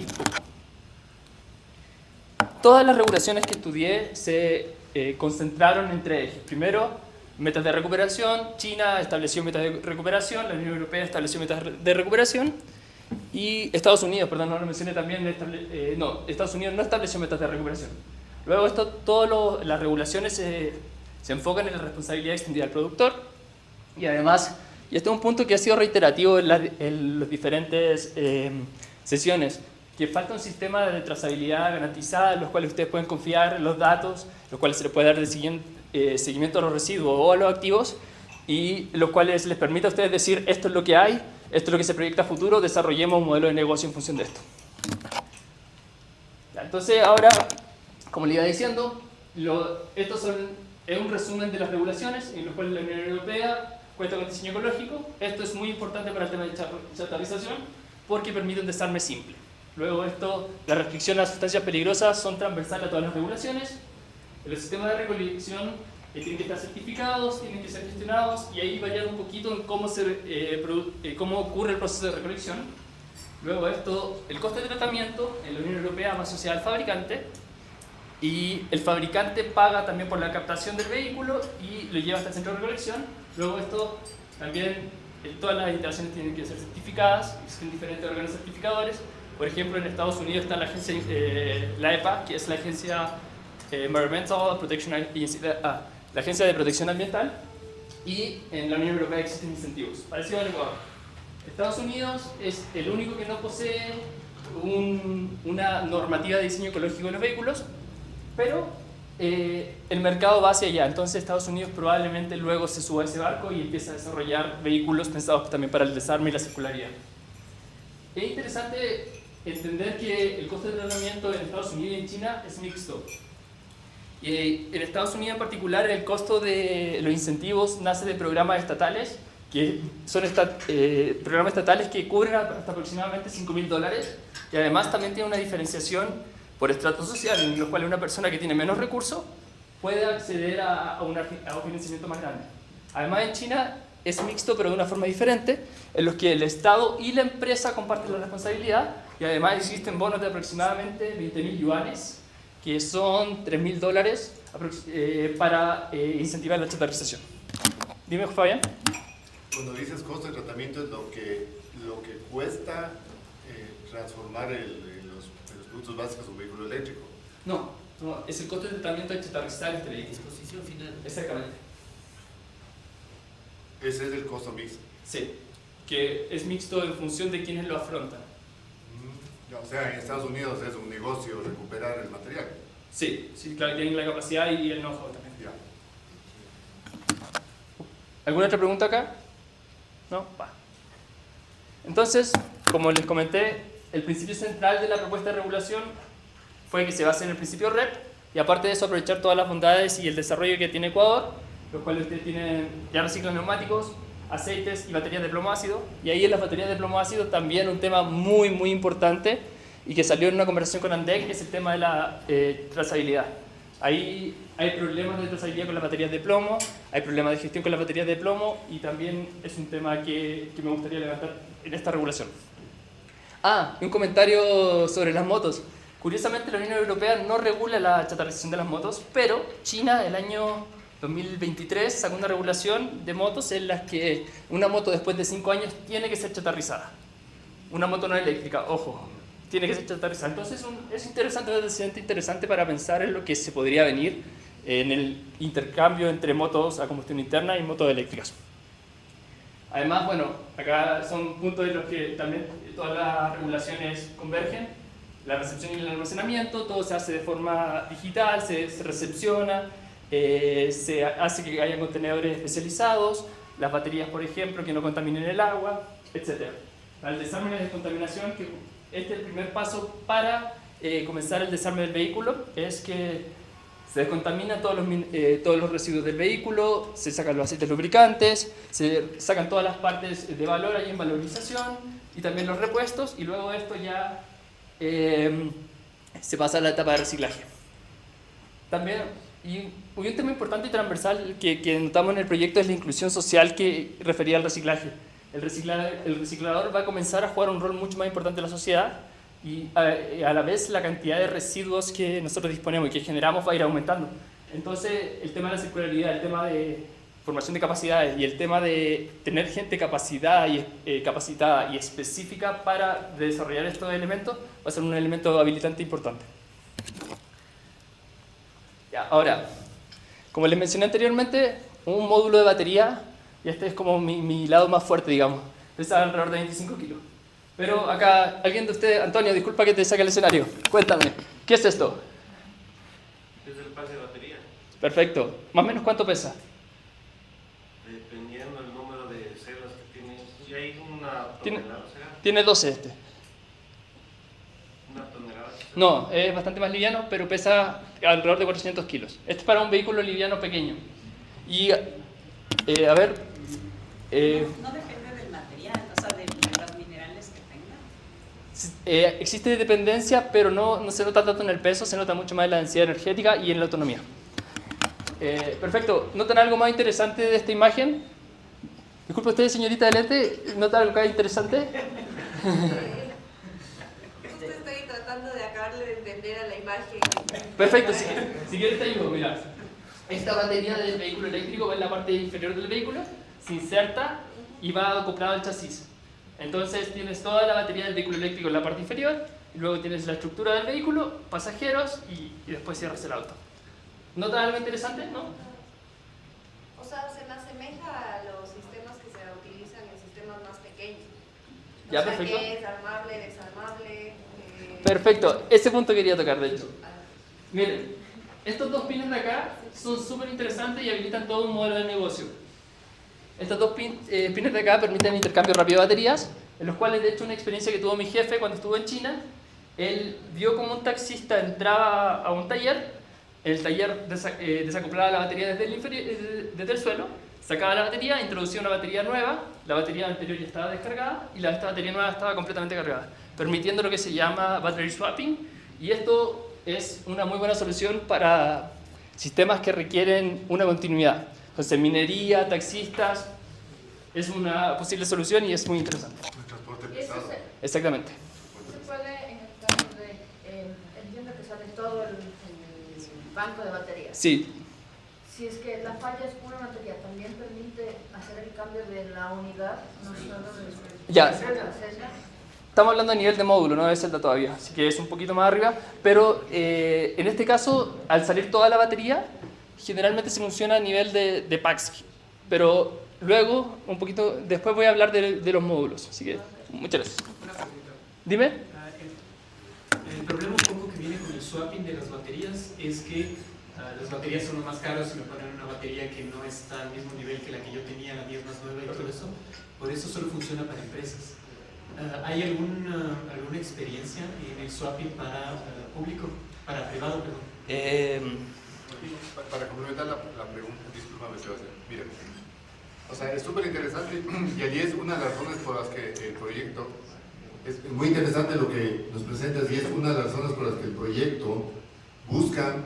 todas las regulaciones que estudié se concentraron en tres ejes. Primero, metas de recuperación. China estableció metas de recuperación, la Unión Europea estableció metas de recuperación y Estados Unidos, perdón, no lo mencioné también, Estados Unidos no estableció metas de recuperación. Luego todas las regulaciones se enfocan en la responsabilidad extendida del productor y además, y este es un punto que ha sido reiterativo en las diferentes sesiones, que falta un sistema de trazabilidad garantizada en los cuales ustedes pueden confiar en los datos, los cuales se les puede dar de seguimiento a los residuos o a los activos y los cuales les permite a ustedes decir esto es lo que hay, esto es lo que se proyecta a futuro, desarrollemos un modelo de negocio en función de esto. Entonces ahora, como le iba diciendo, es un resumen de las regulaciones en los cuales la Unión Europea cuenta con diseño ecológico. Esto es muy importante para el tema de chatarrización porque permite un desarme simple. Luego la restricción a las sustancias peligrosas son transversales a todas las regulaciones. Los sistemas de recolección tienen que estar certificados, tienen que ser gestionados y ahí variar un poquito en cómo ocurre el proceso de recolección. Luego el coste de tratamiento en la Unión Europea va asociado al fabricante y el fabricante paga también por la captación del vehículo y lo lleva hasta el centro de recolección. Luego también todas las instalaciones tienen que ser certificadas, existen diferentes órganos certificadores. Por ejemplo, en Estados Unidos está la agencia, la EPA, que es la agencia Environmental Protection Agency, la agencia de protección ambiental, y en la Unión Europea existen incentivos, parecido al Ecuador. Estados Unidos es el único que no posee una normativa de diseño ecológico de los vehículos, pero el mercado va hacia allá, entonces Estados Unidos probablemente luego se suba a ese barco y empieza a desarrollar vehículos pensados también para el desarme y la circularidad. Es interesante entender que el costo de tratamiento en Estados Unidos y en China es mixto. Y en Estados Unidos en particular el costo de los incentivos nace de programas estatales, que son programas estatales que cubren hasta aproximadamente $5.000 y además también tiene una diferenciación por estrato social, en los cuales una persona que tiene menos recursos puede acceder a un financiamiento más grande. Además en China es mixto pero de una forma diferente, en los que el Estado y la empresa comparten la responsabilidad y además existen bonos de aproximadamente 20.000 yuanes, que son $3.000 para incentivar la chatarrización. Dime, Fabián. Cuando dices costo de tratamiento es lo que cuesta transformar los productos básicos de un vehículo eléctrico. No, es el costo de tratamiento de chatarrizar este vehículo. Disposición final. Exactamente. Ese es el costo mixto. Sí, que es mixto en función de quienes lo afrontan. O sea, en Estados Unidos es un negocio recuperar el material. Sí, claro, tienen la capacidad y el know-how también. Ya. ¿Alguna otra pregunta acá? ¿No? Va. Entonces, como les comenté, el principio central de la propuesta de regulación fue que se base en el principio REP y aparte de eso aprovechar todas las bondades y el desarrollo que tiene Ecuador, los cuales ustedes ya reciclan neumáticos, aceites y baterías de plomo ácido. Y ahí en las baterías de plomo ácido también un tema muy importante y que salió en una conversación con Andec, es el tema de la trazabilidad. Ahí hay problemas de trazabilidad con las baterías de plomo, hay problemas de gestión con las baterías de plomo y también es un tema que me gustaría levantar en esta regulación. Y un comentario sobre las motos. Curiosamente la Unión Europea no regula la chatarrización de las motos, pero China el año 2023 sacó una regulación de motos en las que una moto después de 5 años tiene que ser chatarrizada. Una moto no eléctrica, ojo, tiene que ser chatarrizada. Entonces es interesante, un antecedente interesante para pensar en lo que se podría venir en el intercambio entre motos a combustión interna y motos eléctricas. Además, bueno, acá son puntos en los que también todas las regulaciones convergen. La recepción y el almacenamiento, todo se hace de forma digital, se recepciona, se hace que haya contenedores especializados, las baterías, por ejemplo, que no contaminen el agua, etc. Para el desarme y la descontaminación, que este es el primer paso para comenzar el desarme del vehículo, es que se descontaminan todos los residuos del vehículo, se sacan los aceites lubricantes, se sacan todas las partes de valor ahí en valorización y también los repuestos, y luego esto ya se pasa a la etapa de reciclaje. También, y un tema importante y transversal que notamos en el proyecto es la inclusión social que refería al reciclaje. El reciclador va a comenzar a jugar un rol mucho más importante en la sociedad, y a la vez la cantidad de residuos que nosotros disponemos y que generamos va a ir aumentando. Entonces el tema de la circularidad, el tema de formación de capacidades y el tema de tener gente capacitada y específica para desarrollar estos elementos va a ser un elemento habilitante importante. Ya, ahora, como les mencioné anteriormente, un módulo de batería, y este es como mi lado más fuerte, digamos, pesa alrededor de 25 kilos. Pero acá, alguien de ustedes, Antonio, disculpa que te saque el escenario. Cuéntame, ¿qué es esto? Es el pase de batería. Perfecto. ¿Más o menos cuánto pesa? Dependiendo del número de celdas que tiene. Si hay una tonelada, ¿será? Tiene 12 este. Una tonelada. No, es bastante más liviano, pero pesa alrededor de 400 kilos. Este es para un vehículo liviano pequeño. Y, a ver... no depende del material, o sea, de los minerales que tenga. Existe dependencia, pero no se nota tanto en el peso, se nota mucho más en la densidad energética y en la autonomía. Perfecto. ¿Notan algo más interesante de esta imagen? Disculpe usted, señorita de lente, ¿nota algo más interesante? Justo estoy tratando de acabarle de entender a la imagen. Perfecto, si quieres te ayudo, mira. Esta batería del vehículo eléctrico va en la parte inferior del vehículo, se inserta y va acoplado al chasis. Entonces tienes toda la batería del vehículo eléctrico en la parte inferior, y luego tienes la estructura del vehículo, pasajeros y después cierras el auto. ¿Notas algo interesante? ¿No? O sea, se me asemeja a los sistemas que se utilizan en sistemas más pequeños. Ya, o sea, perfecto. que es armable, desarmable. Perfecto, ese punto quería tocar, de hecho. Miren, estos dos pines de acá son súper interesantes y habilitan todo un modelo de negocio. Estos dos pines de acá permiten intercambio rápido de baterías, en los cuales, de hecho, una experiencia que tuvo mi jefe cuando estuvo en China, él vio como un taxista entraba a un taller, el taller desacoplaba la batería desde el suelo, sacaba la batería, introducía una batería nueva, la batería anterior ya estaba descargada y esta batería nueva estaba completamente cargada, permitiendo lo que se llama battery swapping, y esto es una muy buena solución para sistemas que requieren una continuidad. Entonces, minería, taxistas, es una posible solución y es muy interesante. El transporte pesado. Exactamente. Se puede, en el caso de, entiendo que sale todo el banco de baterías. Sí. Si es que la falla es una batería, también permite hacer el cambio de la unidad, no solo de Ya. la celda. Estamos hablando a nivel de módulo, no de celda todavía, así que es un poquito más arriba, pero en este caso, al salir toda la batería, generalmente se funciona a nivel de packs, pero luego, un poquito, después voy a hablar de los módulos, así que muchas gracias. Dime. El problema un poco que viene con el swapping de las baterías es que las baterías son lo más caros y me ponen una batería que no está al mismo nivel que la que yo tenía, la mía es más nueva y todo eso, por eso solo funciona para empresas. ¿Hay alguna experiencia en el swapping para público, para privado, perdón? Para complementar la pregunta, discúlpame Sebastián, miren, o sea, es súper interesante y allí es una de las razones por las que el proyecto, es muy interesante lo que nos presentas y es una de las razones por las que el proyecto busca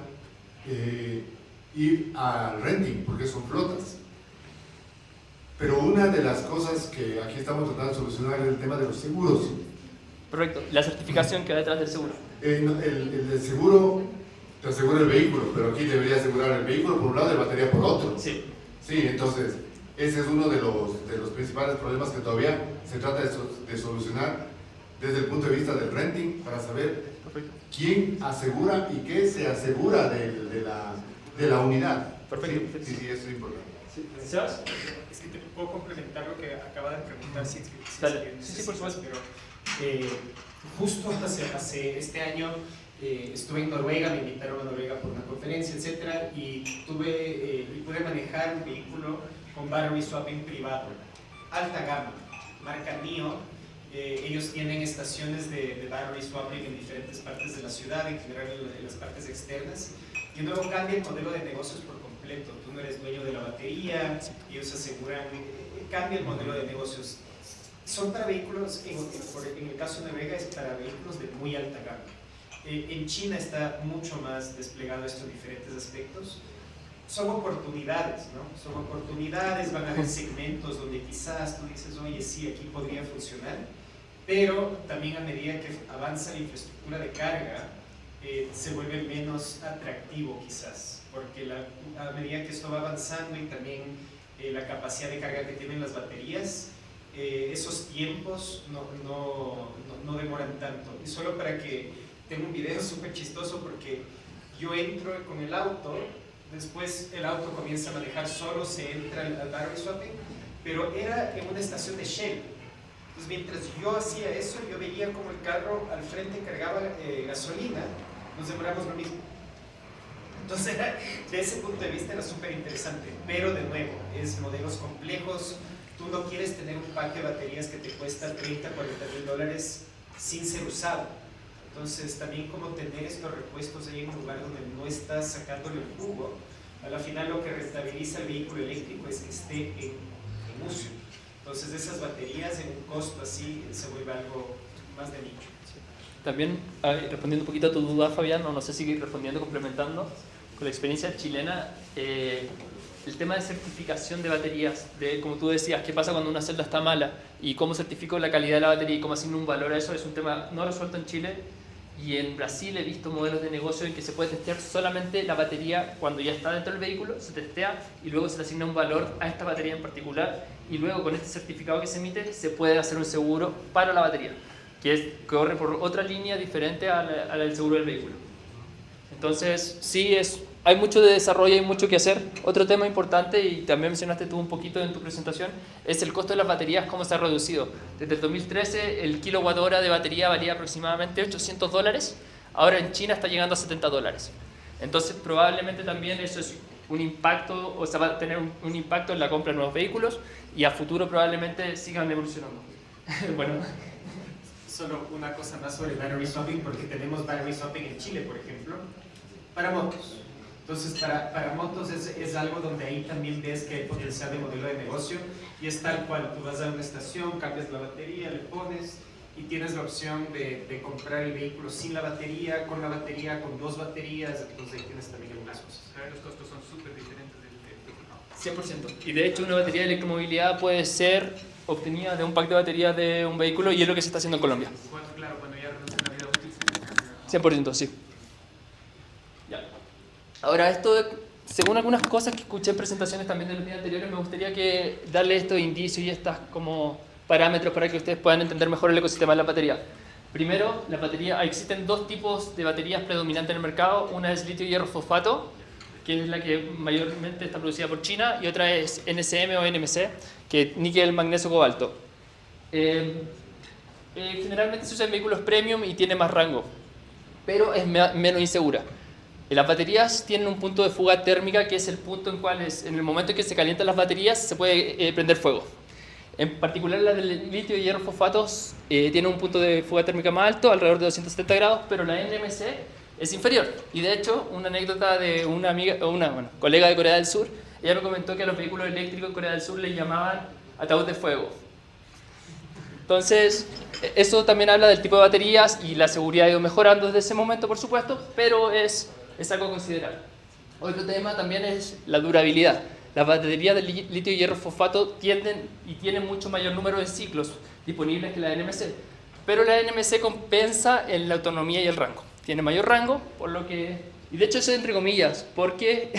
ir al renting, porque son flotas. Pero una de las cosas que aquí estamos tratando de solucionar es el tema de los seguros. Perfecto, la certificación que va detrás del seguro. El seguro te asegura el vehículo, pero aquí debería asegurar el vehículo por un lado y la batería por otro. Sí. Sí, entonces, ese es uno de los principales problemas que todavía se trata de solucionar desde el punto de vista del renting, para saber quién asegura y qué se asegura de la unidad. Perfecto. Sí, eso es importante. ¿Sebas? Es que te puedo complementar lo que acaba de preguntar, si Sí, por supuesto. Pero justo hace este año estuve en Noruega, me invitaron a Noruega por una conferencia, etcétera, y pude manejar un vehículo con battery swapping privado, alta gama, marca NIO. Ellos tienen estaciones de battery swapping en diferentes partes de la ciudad, en general en las partes externas, y luego cambia el modelo de negocios por completo. Tú no eres dueño de la batería, ellos aseguran, cambia el modelo de negocios. Son para vehículos, en el caso de Vega es para vehículos de muy alta gama. En China está mucho más desplegado estos diferentes aspectos. Son oportunidades, ¿no? Son oportunidades, van a haber segmentos donde quizás tú dices, oye, sí, aquí podría funcionar, pero también a medida que avanza la infraestructura de carga, se vuelve menos atractivo quizás, porque a medida que esto va avanzando y también la capacidad de carga que tienen las baterías, esos tiempos no demoran tanto. Y solo para que tenga un video súper chistoso, porque yo entro con el auto, después el auto comienza a manejar solo, se entra al battery swapping, pero era en una estación de Shell. Entonces mientras yo hacía eso, yo veía como el carro al frente cargaba gasolina, nos demoramos lo mismo. Entonces de ese punto de vista era súper interesante, pero de nuevo, es modelos complejos. Tú no quieres tener un pack de baterías que te cuesta 30, 40 mil dólares sin ser usado. Entonces también como tener estos repuestos ahí en un lugar donde no estás sacándole el jugo, a la final lo que rentabiliza el vehículo eléctrico es que esté en uso. Entonces esas baterías en un costo así se vuelve algo más de nicho. También respondiendo un poquito a tu duda, Fabián, o no sé si respondiendo, complementando con la experiencia chilena, el tema de certificación de baterías, como tú decías, qué pasa cuando una celda está mala y cómo certifico la calidad de la batería y cómo asigno un valor a eso, es un tema no resuelto en Chile. Y en Brasil he visto modelos de negocio en que se puede testear solamente la batería cuando ya está dentro del vehículo, se testea y luego se le asigna un valor a esta batería en particular, y luego con este certificado que se emite se puede hacer un seguro para la batería, que corre por otra línea diferente a la del seguro del vehículo. Entonces sí, hay mucho de desarrollo, hay mucho que hacer. Otro tema importante, y también mencionaste tú un poquito en tu presentación, es el costo de las baterías, cómo se ha reducido. Desde el 2013 el kilowatt hora de batería valía aproximadamente $800, ahora en China está llegando a $70. Entonces probablemente también eso es un impacto, o sea, va a tener un impacto en la compra de nuevos vehículos, y a futuro probablemente sigan evolucionando. Bueno. Solo una cosa más sobre battery swapping, porque tenemos battery swapping en Chile, por ejemplo, para motos. Entonces, para motos es algo donde ahí también ves que hay potencial de modelo de negocio, y es tal cual, tú vas a una estación, cambias la batería, le pones y tienes la opción de comprar el vehículo sin la batería, con la batería, con dos baterías, entonces ahí tienes también algunas cosas. Los costos son súper diferentes del 100%. Y de hecho una batería de electromovilidad puede ser obtenida de un pack de baterías de un vehículo, y es lo que se está haciendo en Colombia. Claro, cuando ya reducen la vida útil. 100%, sí. Ya. Ahora, esto, según algunas cosas que escuché en presentaciones también de los días anteriores, me gustaría que darle estos indicios y estas como parámetros para que ustedes puedan entender mejor el ecosistema de la batería. Primero, la batería, existen dos tipos de baterías predominantes en el mercado. Una es litio hierro fosfato, que es la que mayormente está producida por China, y otra es NCM o NMC, que es níquel, magnesio, cobalto. Generalmente se usa en vehículos premium y tiene más rango, pero es menos insegura. Las baterías tienen un punto de fuga térmica, que es el punto en cual en el momento en que se calientan las baterías se puede prender fuego. En particular la del litio y hierro fosfatos tiene un punto de fuga térmica más alto, alrededor de 270 grados, pero la NMC es inferior. Y de hecho, una anécdota de una colega de Corea del Sur, ella me comentó que a los vehículos eléctricos en Corea del Sur les llamaban ataúd de fuego. Entonces, eso también habla del tipo de baterías, y la seguridad ha ido mejorando desde ese momento, por supuesto, pero es algo a considerar. Otro tema también es la durabilidad. Las baterías de litio y hierro fosfato tienen mucho mayor número de ciclos disponibles que la NMC, pero la NMC compensa en la autonomía y el rango. Tiene mayor rango, por lo que... Y de hecho eso es entre comillas, porque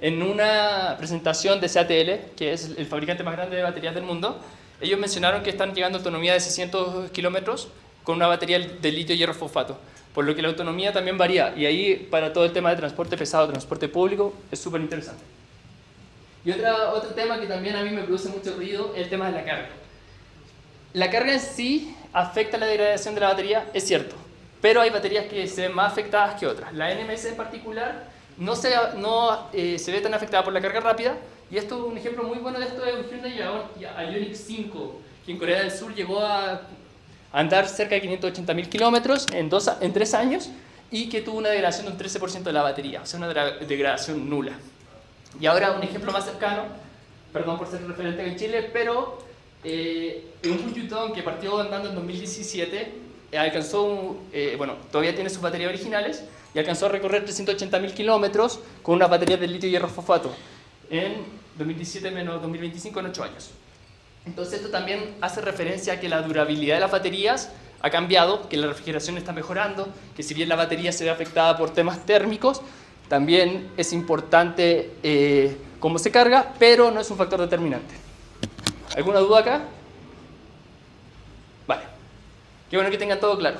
en una presentación de CATL, que es el fabricante más grande de baterías del mundo, ellos mencionaron que están llegando a autonomía de 600 kilómetros con una batería de litio y hierro fosfato, por lo que la autonomía también varía, y ahí para todo el tema de transporte pesado, transporte público, es súper interesante. Y otro tema que también a mí me produce mucho ruido es el tema de la carga. La carga en sí afecta la degradación de la batería, es cierto, pero hay baterías que se ven más afectadas que otras. La NMC en particular no se ve tan afectada por la carga rápida, Y esto, un ejemplo muy bueno de esto es un Hyundai Ioniq 5, que en Corea del Sur llegó a andar cerca de 580.000 kilómetros en 3 años y que tuvo una degradación de un 13% de la batería, o sea, una degradación nula. Y ahora un ejemplo más cercano, perdón por ser referente en Chile, pero un Yutong que partió andando en 2017 alcanzó, bueno, todavía tiene sus baterías originales y alcanzó a recorrer 380.000 kilómetros con una batería de litio hierro fosfato en 2017 menos 2025 en 8 años. Entonces esto también hace referencia a que la durabilidad de las baterías ha cambiado, que la refrigeración está mejorando, que si bien la batería se ve afectada por temas térmicos, también es importante cómo se carga, pero no es un factor determinante. ¿Alguna duda acá? Vale. Qué bueno que tengan todo claro.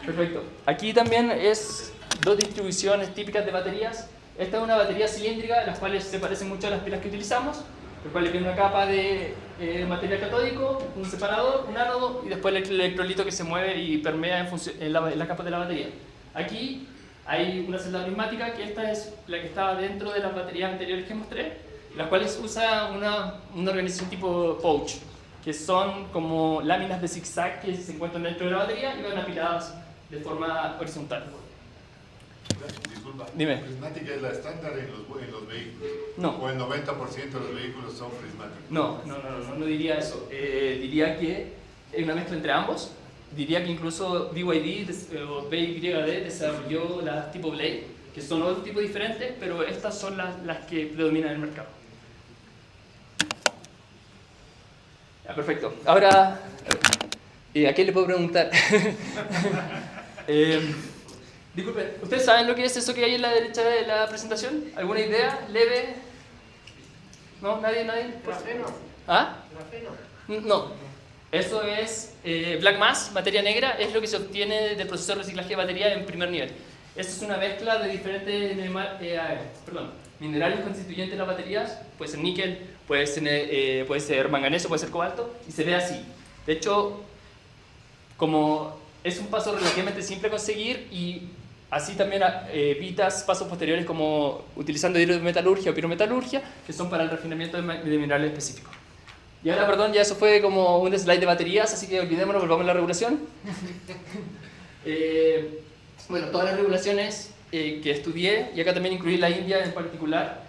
Perfecto. Aquí también es 2 distribuciones típicas de baterías. Esta es una batería cilíndrica, las cuales se parecen mucho a las pilas que utilizamos, el cual tiene una capa de material catódico, un separador, un ánodo y después el electrolito que se mueve y permea en la capa de la batería. Aquí hay una celda prismática, que esta es la que estaba dentro de las baterías anteriores que mostré, las cuales usa una organización tipo pouch, que son como láminas de zigzag que se encuentran dentro de la batería y van apiladas de forma horizontal. Disculpa, Dime. ¿prismática es la estándar en los vehículos? No. ¿O el 90% de los vehículos son prismáticos? No diría eso. Diría que es una mezcla entre ambos. Diría que incluso BYD o BYD desarrolló las tipo Blade, que son otro tipo diferentes, pero estas son las que predominan en el mercado. Ya, perfecto. Ahora, ¿a quién le puedo preguntar? Disculpen, ¿ustedes saben lo que es eso que hay en la derecha de la presentación? ¿Alguna idea? ¿Leve? ¿No? ¿Nadie? Grafeno. ¿Ah? Grafeno. No. Eso es black mass, materia negra, es lo que se obtiene del proceso de reciclaje de batería en primer nivel. Esto es una mezcla de diferentes minerales constituyentes de las baterías, puede ser níquel, puede ser manganeso, puede ser cobalto, y se ve así. De hecho, como es un paso relativamente simple a conseguir y así también evitas pasos posteriores como utilizando hidrometalurgia o pirometalurgia, que son para el refinamiento de minerales específicos. Y ahora, perdón, ya eso fue como un slide de baterías, así que olvidémonos, volvamos a la regulación. Bueno, todas las regulaciones que estudié, y acá también incluí la India en particular,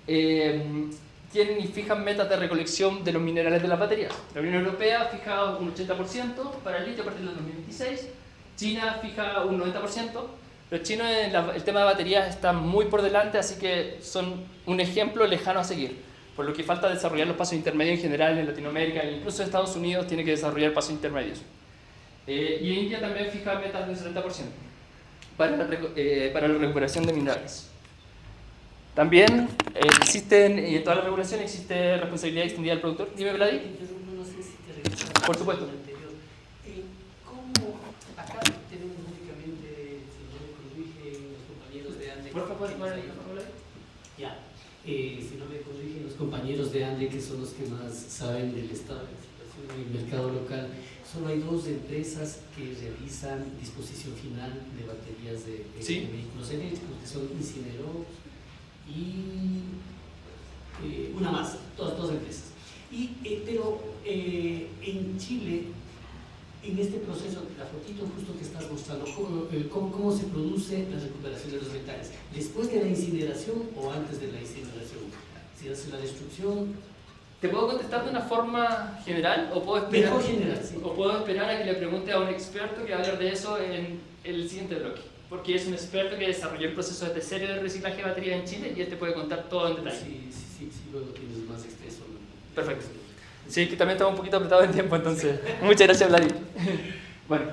tienen y fijan metas de recolección de los minerales de las baterías. La Unión Europea fija un 80% para el litio a partir del 2026, China fija un 90%, los chinos en el tema de baterías están muy por delante, así que son un ejemplo lejano a seguir. Por lo que falta desarrollar los pasos intermedios en general en Latinoamérica e incluso Estados Unidos tiene que desarrollar pasos intermedios. Y India también fija metas del 70% para la recuperación de minerales. También existen, y en todas las regulaciones existe responsabilidad extendida del productor. Dime, Vladi. No sé si te regreso Por supuesto. ¿Cómo acá tenemos lógicamente, si no me corrigen los compañeros de ANDE? Por favor, ya. Si no me corrigen los compañeros de ANDE, que son los que más saben del estado de la situación en el mercado local, solo hay 2 empresas que realizan disposición final de baterías de vehículos eléctricos, que son Incinerox y una más, todas 2 empresas. Pero en Chile, en este proceso, la fotito justo que estás mostrando, ¿cómo se produce la recuperación de los metales? ¿Después de la incineración o antes de la incineración? ¿Se hace la destrucción? ¿Te puedo contestar de una forma general o puedo esperar, Mejor general, sí. O puedo esperar a que le pregunte a un experto que va a hablar de eso en el siguiente bloque? Porque es un experto que desarrolló el proceso de serie de reciclaje de baterías en Chile y él te puede contar todo en detalle. Sí, luego tienes más extenso. Perfecto. Sí, que también estamos un poquito apretados en tiempo, entonces. Muchas gracias, Vladi. Bueno,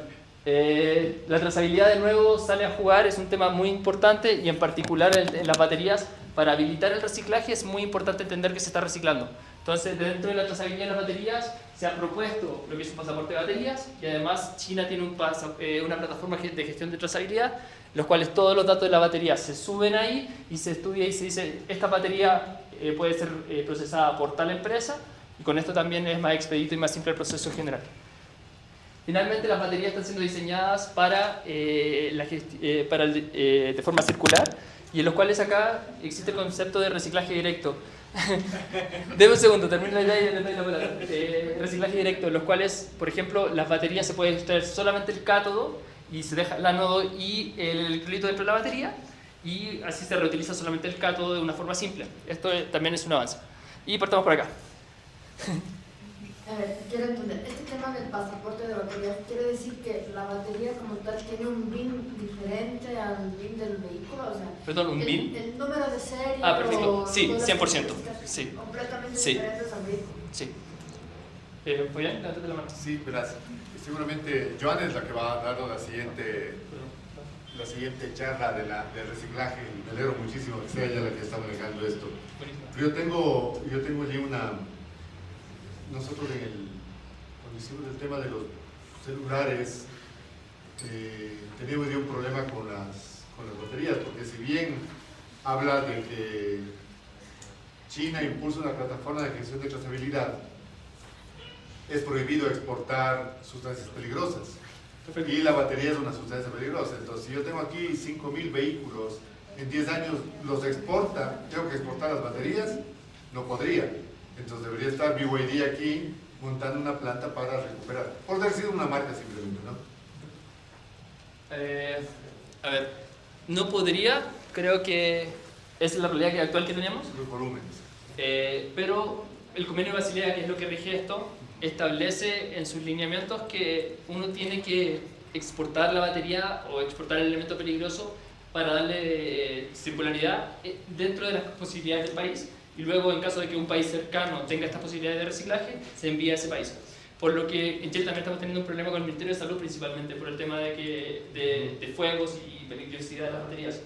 la trazabilidad de nuevo sale a jugar, es un tema muy importante y en particular en las baterías, para habilitar el reciclaje es muy importante entender que se está reciclando. Entonces, dentro de la trazabilidad de las baterías se ha propuesto lo que es un pasaporte de baterías y además China tiene una plataforma de gestión de trazabilidad, los cuales todos los datos de la batería se suben ahí y se estudia y se dice esta batería puede ser procesada por tal empresa y con esto también es más expedito y más simple el proceso general. Finalmente, las baterías están siendo diseñadas para, de forma circular, y en los cuales acá existe el concepto de reciclaje directo. Deme un segundo, termino la idea y le doy la palabra. Reciclaje directo, en los cuales, por ejemplo, las baterías se puede extraer solamente el cátodo y se deja el ánodo y el electrolito dentro de la batería, y así se reutiliza solamente el cátodo de una forma simple. Esto también es un avance. Y partamos por acá. A ver, quiero entender, este tema del pasaporte de baterías, ¿quiere decir que la batería como tal tiene un BIN diferente al BIN del vehículo? O sea, ¿Perdón, un BIN? El número de serie. Ah, perfecto. Sí, o 100%. Sí. Completamente Sí. diferentes al vehículo. Sí. ¿Fabián? Levántate la mano. Sí, verás. Seguramente Joan es la que va a dar la siguiente charla de reciclaje, y me alegro muchísimo que sea ella la que está manejando esto. Pero yo tengo allí nosotros cuando hicimos el tema de los celulares, teníamos ya un problema con las baterías, porque si bien habla de que China impulsa una plataforma de gestión de trazabilidad, es prohibido exportar sustancias peligrosas. Y la batería es una sustancia peligrosa. Entonces, si yo tengo aquí 5.000 vehículos, en 10 años los exporta, tengo que exportar las baterías, no podría. Entonces debería estar BYD aquí montando una planta para recuperar. Por decir una marca simplemente, ¿no? A ver, no podría, creo que esa es la realidad actual que tenemos. Los volúmenes. Pero el Convenio de Basilea, que es lo que rige esto, establece en sus lineamientos que uno tiene que exportar la batería o exportar el elemento peligroso para darle circularidad dentro de las posibilidades del país, y luego, en caso de que un país cercano tenga estas posibilidades de reciclaje, se envía a ese país. Por lo que en Chile también estamos teniendo un problema con el Ministerio de Salud, principalmente por el tema de fuegos y peligrosidad de las baterías.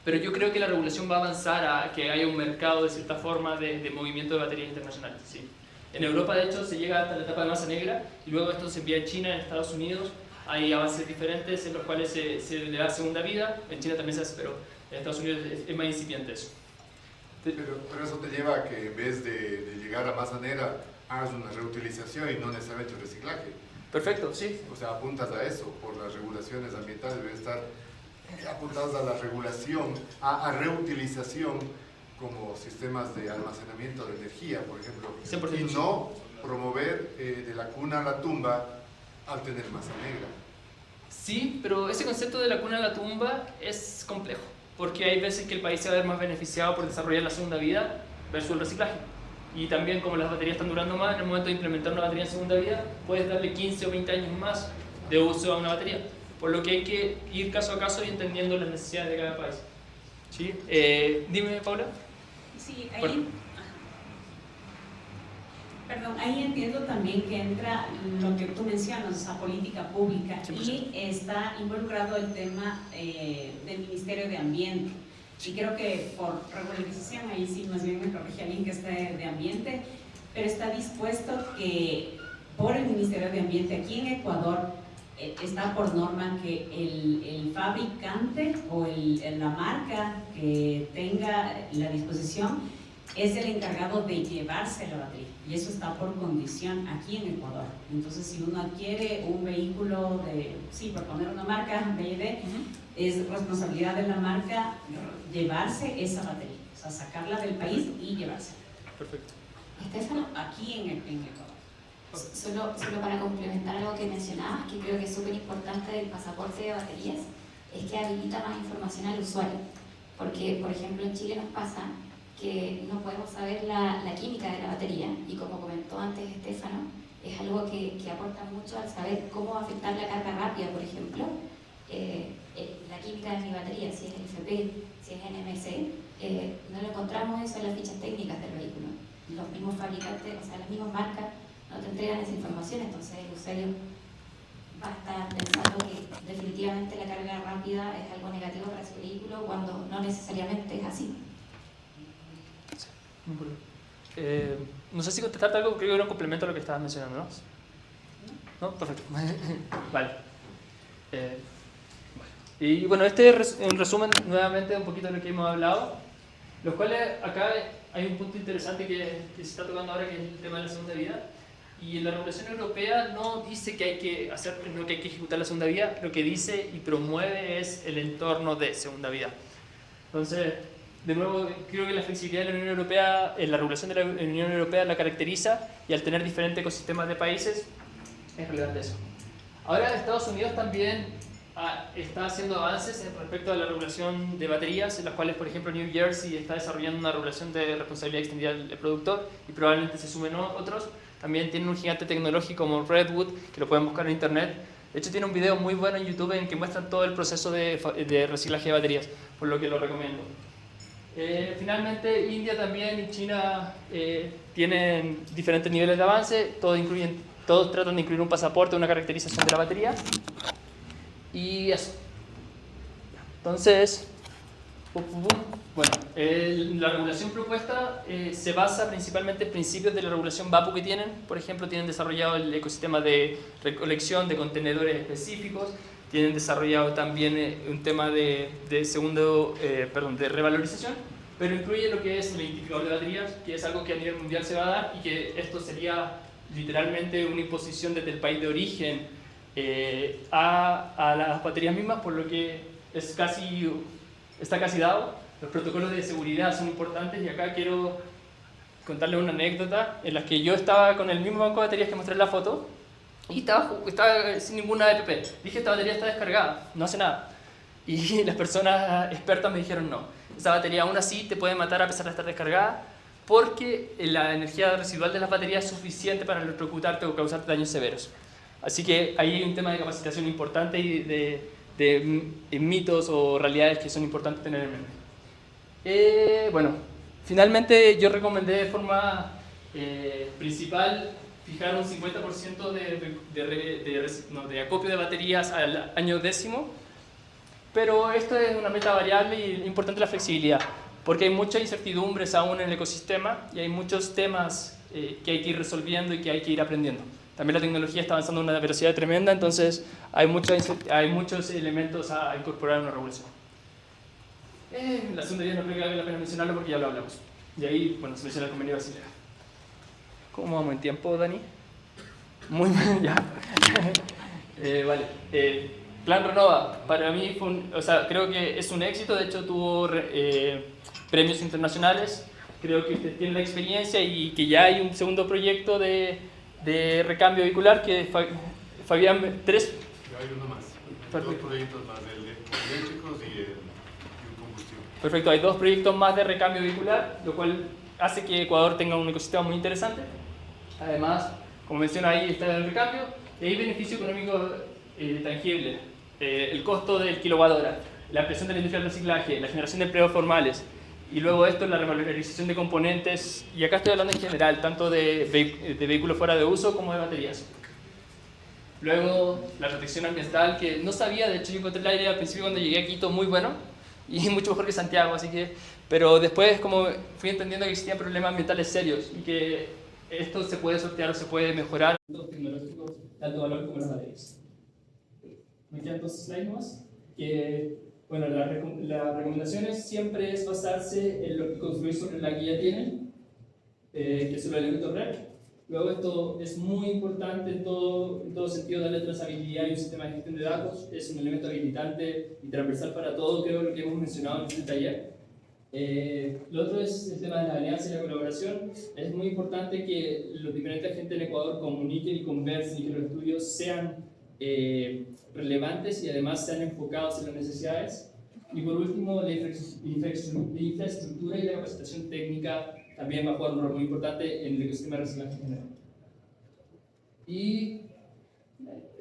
Pero yo creo que la regulación va a avanzar a que haya un mercado de cierta forma de movimiento de baterías internacionales. Sí. En Europa, de hecho, se llega hasta la etapa de masa negra, y luego esto se envía a China, en Estados Unidos. Hay avances diferentes en los cuales se le da segunda vida. En China también se hace, pero en Estados Unidos es más incipiente eso. Pero eso te lleva a que en vez de llegar a masa negra, hagas una reutilización y no necesariamente un reciclaje. Perfecto, sí. O sea, apuntas a eso, por las regulaciones ambientales deben estar apuntadas a la regulación, a reutilización, como sistemas de almacenamiento de energía, por ejemplo, 100%. y no promover de la cuna a la tumba al tener masa negra. Sí, pero ese concepto de la cuna a la tumba es complejo, porque hay veces que el país se va a ver más beneficiado por desarrollar la segunda vida versus el reciclaje. Y también, como las baterías están durando más, en el momento de implementar una batería en segunda vida, puedes darle 15 o 20 años más de uso a una batería. Por lo que hay que ir caso a caso y entendiendo las necesidades de cada país. ¿Sí? Dime, Paula. Sí, ahí, ahí entiendo también que entra lo que tú mencionas, o sea, política pública, 100%. Y está involucrado el tema del Ministerio de Ambiente. Y creo que por regularización, ahí sí más bien me corrige alguien que esté de Ambiente, pero está dispuesto que por el Ministerio de Ambiente aquí en Ecuador está por norma que el fabricante o la marca que tenga la disposición es el encargado de llevarse la batería, y eso está por condición aquí en Ecuador. Entonces, si uno adquiere un vehículo por poner una marca, BYD, es responsabilidad de la marca llevarse esa batería, o sea, sacarla del país y llevársela. Perfecto. Estefano, aquí en Ecuador. Solo para complementar algo que mencionabas, que creo que es súper importante del pasaporte de baterías, es que habilita más información al usuario. Porque, por ejemplo, en Chile nos pasa que no podemos saber la química de la batería, y como comentó antes Estefano, es algo que aporta mucho al saber cómo va a afectar la carga rápida, por ejemplo, la química de mi batería, si es LFP, si es NMC, no lo encontramos eso en las fichas técnicas del vehículo. Los mismos fabricantes, o sea, las mismas marcas no te entregan esa información, entonces el usuario va a estar pensando que definitivamente la carga rápida es algo negativo para su vehículo, cuando no necesariamente es así. No sé si contestarte algo, creo que era un complemento a lo que estabas mencionando, ¿no? ¿No? Perfecto. Vale. Y bueno, este es un resumen nuevamente un poquito de lo que hemos hablado, los cuales acá hay un punto interesante que se está tocando ahora, que es el tema de la segunda vida. Y la regulación europea no dice que hay que hacer, no que hay que ejecutar la segunda vía, lo que dice y promueve es el entorno de segunda vía. Entonces, de nuevo, creo que la flexibilidad de la Unión Europea, la regulación de la Unión Europea la caracteriza, y al tener diferentes ecosistemas de países, es relevante eso. Ahora Estados Unidos también está haciendo avances respecto a la regulación de baterías, en las cuales, por ejemplo, New Jersey está desarrollando una regulación de responsabilidad extendida del productor, y probablemente se sumen otros. También tienen un gigante tecnológico como Redwood, que lo pueden buscar en internet. De hecho, tiene un video muy bueno en YouTube en que muestran todo el proceso de reciclaje de baterías, por lo que lo recomiendo. Finalmente, India también y China tienen diferentes niveles de avance. Todos tratan de incluir un pasaporte, una caracterización de la batería. Y eso. Entonces, bueno, la regulación propuesta se basa principalmente en principios de la regulación BAPU que tienen. Por ejemplo, tienen desarrollado el ecosistema de recolección de contenedores específicos, tienen desarrollado también un tema de revalorización, pero incluye lo que es el identificador de baterías, que es algo que a nivel mundial se va a dar, y que esto sería literalmente una imposición desde el país de origen a las baterías mismas, por lo que está casi dado. Los protocolos de seguridad son importantes, y acá quiero contarles una anécdota en la que yo estaba con el mismo banco de baterías que mostré en la foto y estaba sin ninguna EPP. Dije, esta batería está descargada, no hace nada. Y las personas expertas me dijeron, no, esa batería aún así te puede matar a pesar de estar descargada, porque la energía residual de las baterías es suficiente para electrocutarte o causarte daños severos. Así que ahí hay un tema de capacitación importante y de mitos o realidades que son importantes tener en mente. Bueno, finalmente yo recomendé de forma principal fijar un 50% de acopio de baterías al año 10º, pero esto es una meta variable y es importante la flexibilidad, porque hay muchas incertidumbres aún en el ecosistema y hay muchos temas que hay que ir resolviendo y que hay que ir aprendiendo. También la tecnología está avanzando a una velocidad tremenda, entonces hay muchos elementos a incorporar en una regulación. La segunda vía no creo que valga la pena mencionarlo porque ya lo hablamos. Y ahí, bueno, se menciona el convenio brasileño. ¿Cómo vamos en tiempo, Dani? Muy bien, ya. Vale. Plan Renova, para mí creo que es un éxito. De hecho, tuvo premios internacionales. Creo que usted tiene la experiencia y que ya hay un segundo proyecto de recambio vehicular que Fabián, 3. Ya hay uno más. Perfecto. 2 proyectos más, el de eléctricos y un combustible. Perfecto, hay 2 proyectos más de recambio vehicular, lo cual hace que Ecuador tenga un ecosistema muy interesante. Además, como menciona ahí, está el recambio y hay beneficio económico tangible. El costo del kilowatt hora, la ampliación de la industria del reciclaje, la generación de empleos formales, y luego esto, la revalorización de componentes, y acá estoy hablando en general, tanto de vehículos fuera de uso como de baterías. Luego, la protección ambiental, que no sabía, de hecho yo encontré el aire al principio cuando llegué a Quito muy bueno, y mucho mejor que Santiago, pero después como fui entendiendo que existían problemas ambientales serios, y que esto se puede sortear o se puede mejorar. Los tecnológicos de alto valor como las baterías. Me quedan 2 slides más. Bueno, las recomendaciones siempre es basarse en lo que construir sobre la que ya tienen, que son los elementos REC. Luego esto es muy importante en todo sentido, darle trazabilidad y un sistema de gestión de datos. Es un elemento habilitante y transversal para todo, creo, lo que hemos mencionado en este taller. Lo otro es el tema de la alianza y la colaboración. Es muy importante que los diferentes agentes en Ecuador comuniquen y conversen y que los estudios sean relevantes y además sean enfocados en las necesidades. Y por último, la infraestructura y la capacitación técnica también va a jugar un rol muy importante en el ecosistema de reciclaje en general. Y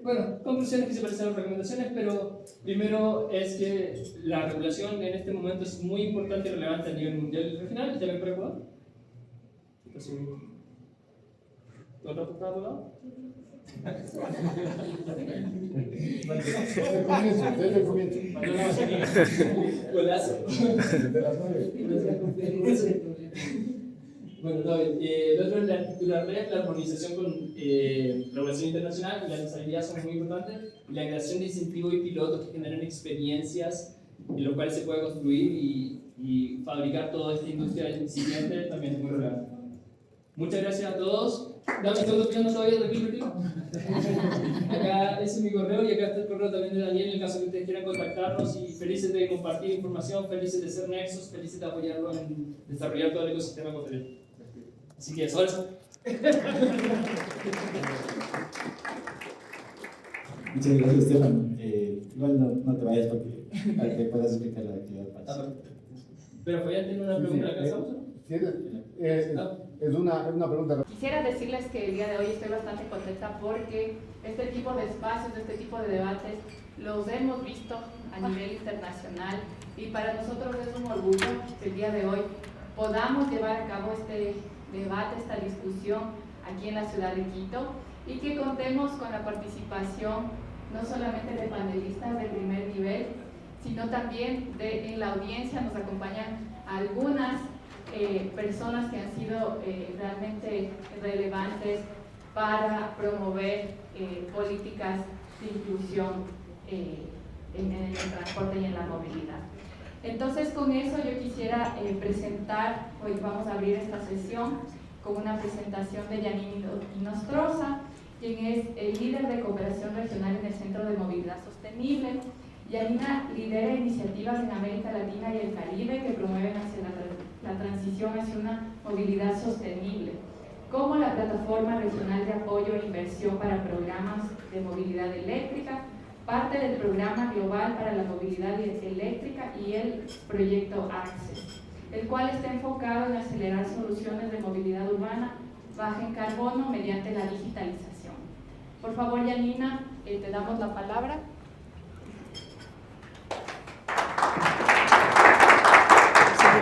bueno, conclusiones que se parecen a las recomendaciones, pero primero es que la regulación en este momento es muy importante y relevante a nivel mundial y regional, y también para Ecuador. ¿Otra apuntada por lado? Bueno, no, el otro es la arquitectura red, la armonización con regulación internacional y la trazabilidad son muy importantes, y la creación de incentivos y pilotos que generan experiencias en los cuales se puede construir y fabricar toda esta industria incipiente también es muy relevante. Muchas gracias a todos. No, me estoy copiando todavía de Peter. Acá ese es mi correo y acá está el correo también de Daniel en el caso que ustedes quieran contactarnos y felices de compartir información, felices de ser nexos, felices de apoyarlo en desarrollar todo el ecosistema cotelero. Así que eso. Muchas gracias, Estefan. Igual no te vayas para que puedas explicar la actividad. Pero Fabián tiene una pregunta acá, ¿sabes? Es una pregunta. Quisiera decirles que el día de hoy estoy bastante contenta porque este tipo de espacios, este tipo de debates, los hemos visto a nivel internacional y para nosotros es un orgullo que el día de hoy podamos llevar a cabo este debate, esta discusión aquí en la ciudad de Quito y que contemos con la participación no solamente de panelistas de primer nivel, sino también en la audiencia nos acompañan algunas personas que han sido realmente relevantes para promover políticas de inclusión en el transporte y en la movilidad. Entonces, con eso yo quisiera presentar, hoy vamos a abrir esta sesión con una presentación de Yanina Inostroza, quien es el líder de cooperación regional en el Centro de Movilidad Sostenible. Yanina lidera iniciativas en América Latina y el Caribe que promueven hacia la transición hacia una movilidad sostenible, como la Plataforma Regional de Apoyo e Inversión para Programas de Movilidad Eléctrica, parte del Programa Global para la Movilidad Eléctrica y el Proyecto Access, el cual está enfocado en acelerar soluciones de movilidad urbana baja en carbono mediante la digitalización. Por favor, Yanina, te damos la palabra.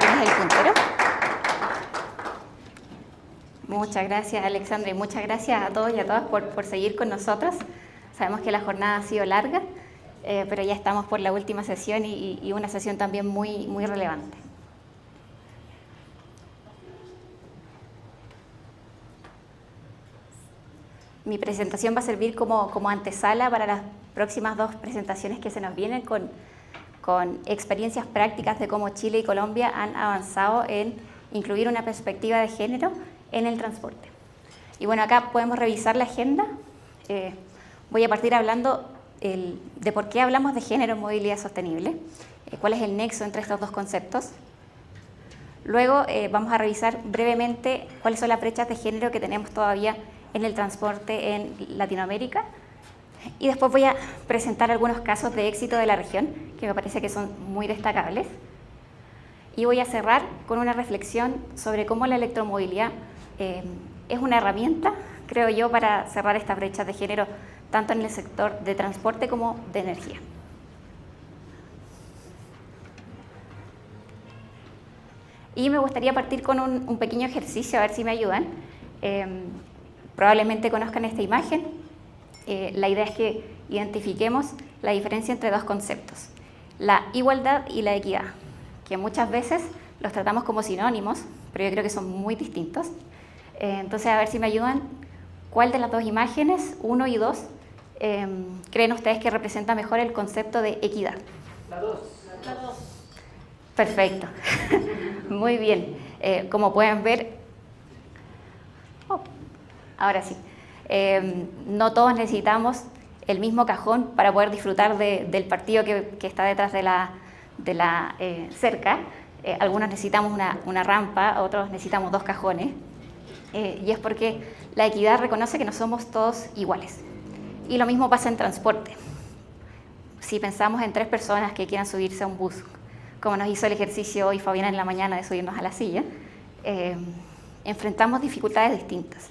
¿Tienes el puntero? Muchas gracias, Alexandra, y muchas gracias a todos y a todas por seguir con nosotros. Sabemos que la jornada ha sido larga, pero ya estamos por la última sesión y una sesión también muy relevante. Mi presentación va a servir como antesala para las próximas dos presentaciones que se nos vienen con experiencias prácticas de cómo Chile y Colombia han avanzado en incluir una perspectiva de género en el transporte. Y bueno, acá podemos revisar la agenda. Voy a partir hablando de por qué hablamos de género en movilidad sostenible, cuál es el nexo entre estos dos conceptos. Luego vamos a revisar brevemente cuáles son las brechas de género que tenemos todavía en el transporte en Latinoamérica. Y después voy a presentar algunos casos de éxito de la región, que me parece que son muy destacables. Y voy a cerrar con una reflexión sobre cómo la electromovilidad es una herramienta, creo yo, para cerrar estas brechas de género, tanto en el sector de transporte como de energía. Y me gustaría partir con un pequeño ejercicio, a ver si me ayudan. Probablemente conozcan esta imagen. La idea es que identifiquemos la diferencia entre dos conceptos, la igualdad y la equidad, que muchas veces los tratamos como sinónimos, pero yo creo que son muy distintos. Entonces, a ver si me ayudan, ¿cuál de las dos imágenes, 1 y 2, creen ustedes que representa mejor el concepto de equidad? La 2. La 2. Perfecto. Muy bien. Como pueden ver, ahora sí. No todos necesitamos el mismo cajón para poder disfrutar del partido que está detrás de la cerca. Algunos necesitamos una rampa, otros necesitamos 2 cajones. Y es porque la equidad reconoce que no somos todos iguales. Y lo mismo pasa en transporte. Si pensamos en 3 personas que quieran subirse a un bus, como nos hizo el ejercicio hoy Fabiana en la mañana de subirnos a la silla, enfrentamos dificultades distintas.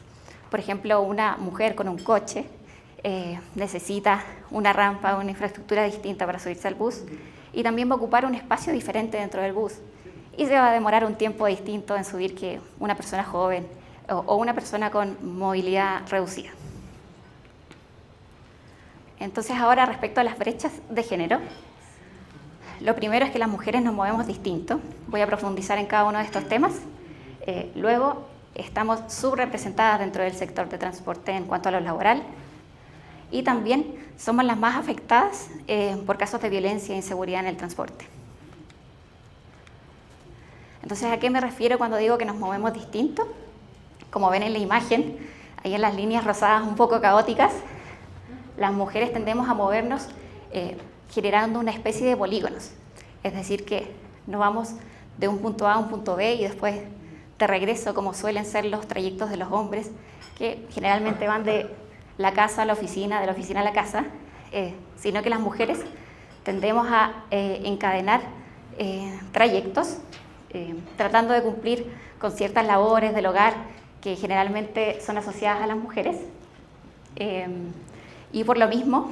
Por ejemplo, una mujer con un coche necesita una rampa, una infraestructura distinta para subirse al bus y también va a ocupar un espacio diferente dentro del bus y se va a demorar un tiempo distinto en subir que una persona joven o una persona con movilidad reducida. Entonces, ahora respecto a las brechas de género, lo primero es que las mujeres nos movemos distinto. Voy a profundizar en cada uno de estos temas. Luego, estamos subrepresentadas dentro del sector de transporte en cuanto a lo laboral y también somos las más afectadas por casos de violencia e inseguridad en el transporte. Entonces, ¿a qué me refiero cuando digo que nos movemos distinto? Como ven en la imagen, ahí en las líneas rosadas un poco caóticas, las mujeres tendemos a movernos generando una especie de polígonos. Es decir, que nos vamos de un punto A a un punto B y después de regreso, como suelen ser los trayectos de los hombres, que generalmente van de la casa a la oficina, de la oficina a la casa, sino que las mujeres tendemos a encadenar trayectos, tratando de cumplir con ciertas labores del hogar que generalmente son asociadas a las mujeres. Y por lo mismo,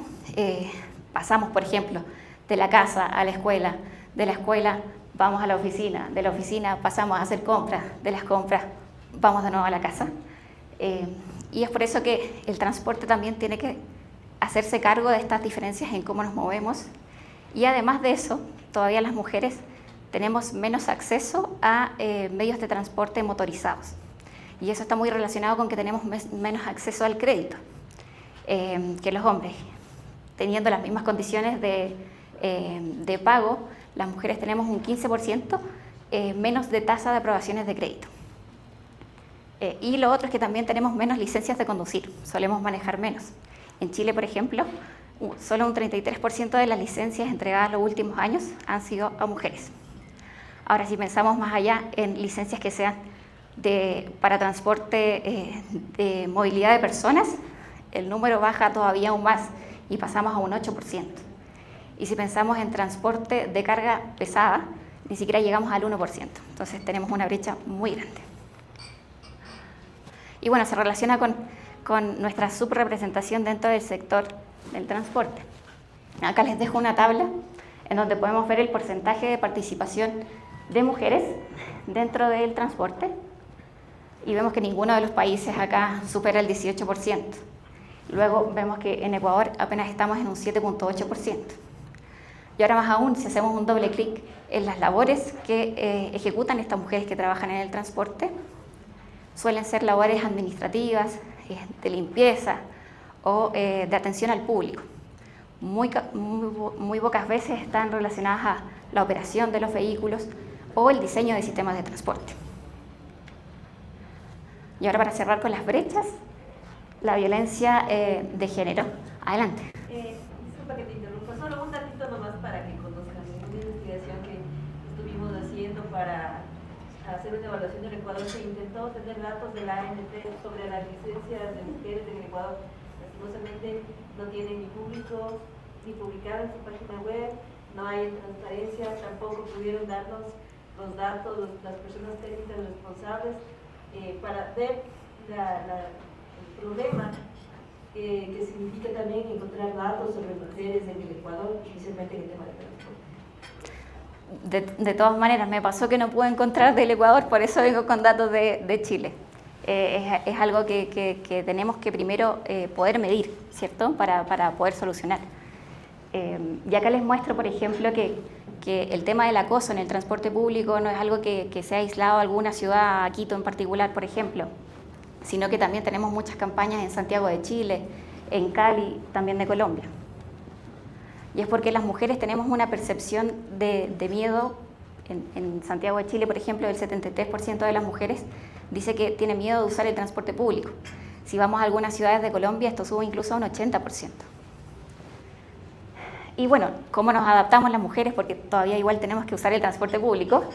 pasamos, por ejemplo, de la casa a la escuela, de la escuela vamos a la oficina, de la oficina pasamos a hacer compras, de las compras vamos de nuevo a la casa. Y es por eso que el transporte también tiene que hacerse cargo de estas diferencias en cómo nos movemos. Y además de eso, todavía las mujeres tenemos menos acceso a medios de transporte motorizados. Y eso está muy relacionado con que tenemos menos acceso al crédito que los hombres. Teniendo las mismas condiciones de pago, las mujeres tenemos un 15% menos de tasa de aprobaciones de crédito. Y lo otro es que también tenemos menos licencias de conducir, solemos manejar menos. En Chile, por ejemplo, solo un 33% de las licencias entregadas en los últimos años han sido a mujeres. Ahora, si pensamos más allá en licencias que sean para transporte de movilidad de personas, el número baja todavía aún más y pasamos a un 8%. Y si pensamos en transporte de carga pesada, ni siquiera llegamos al 1%. Entonces tenemos una brecha muy grande. Y bueno, se relaciona con nuestra subrepresentación dentro del sector del transporte. Acá les dejo una tabla en donde podemos ver el porcentaje de participación de mujeres dentro del transporte y vemos que ninguno de los países acá supera el 18%. Luego vemos que en Ecuador apenas estamos en un 7.8%. Y ahora más aún, si hacemos un doble clic en las labores que ejecutan estas mujeres que trabajan en el transporte, suelen ser labores administrativas, de limpieza o de atención al público. Muy pocas veces están relacionadas a la operación de los vehículos o el diseño de sistemas de transporte. Y ahora, para cerrar con las brechas, la violencia de género. Adelante. Disculpa que te interrumpa, solo un ratito nomás para que conozcan una investigación que estuvimos haciendo para hacer una evaluación del Ecuador. Se intentó tener datos de la ANT sobre las licencias de mujeres en el Ecuador. Lastimosamente no tienen ni públicos ni publicadas en su página web, no hay transparencia, tampoco pudieron darnos los datos, las personas técnicas responsables para ver el problema que significa también encontrar datos sobre mujeres en el Ecuador, especialmente en el tema de transporte. De todas maneras, me pasó que no pude encontrar del Ecuador, por eso vengo con datos de Chile. Es algo que tenemos que primero poder medir, ¿cierto? Para poder solucionar. Y acá les muestro, por ejemplo, que el tema del acoso en el transporte público no es algo que se ha aislado a alguna ciudad, a Quito en particular, por ejemplo, sino que también tenemos muchas campañas en Santiago de Chile, en Cali, también de Colombia. Y es porque las mujeres tenemos una percepción de miedo. En Santiago de Chile, por ejemplo, el 73% de las mujeres dice que tiene miedo de usar el transporte público. Si vamos a algunas ciudades de Colombia, esto sube incluso a un 80%. Y bueno, ¿cómo nos adaptamos las mujeres? Porque todavía igual tenemos que usar el transporte público.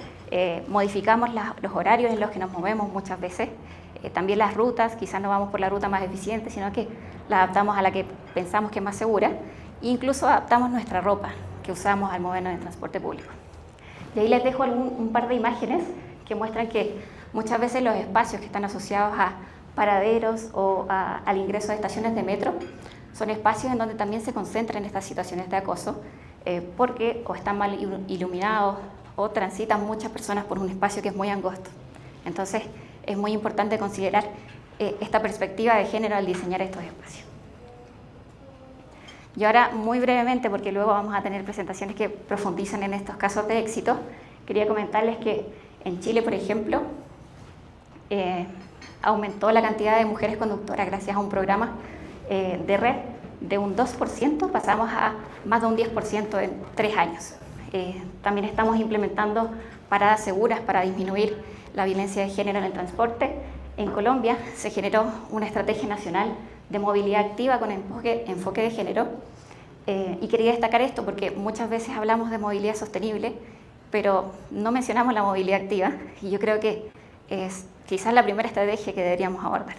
Modificamos los horarios en los que nos movemos muchas veces. También las rutas, quizás no vamos por la ruta más eficiente, sino que la adaptamos a la que pensamos que es más segura. E incluso adaptamos nuestra ropa que usamos al movernos en transporte público. Y ahí les dejo un par de imágenes que muestran que muchas veces los espacios que están asociados a paraderos o al ingreso de estaciones de metro son espacios en donde también se concentran estas situaciones de acoso porque o están mal iluminados o transitan muchas personas por un espacio que es muy angosto. Entonces es muy importante considerar esta perspectiva de género al diseñar estos espacios. Y ahora, muy brevemente, porque luego vamos a tener presentaciones que profundizan en estos casos de éxito, quería comentarles que en Chile, por ejemplo, aumentó la cantidad de mujeres conductoras gracias a un programa de red. De un 2% pasamos a más de un 10% en 3 años. También estamos implementando paradas seguras para disminuir la violencia de género en el transporte En Colombia se generó una estrategia nacional de movilidad activa con enfoque de género, y quería destacar esto porque muchas veces hablamos de movilidad sostenible, pero no mencionamos la movilidad activa, y yo creo que es quizás la primera estrategia que deberíamos abordar.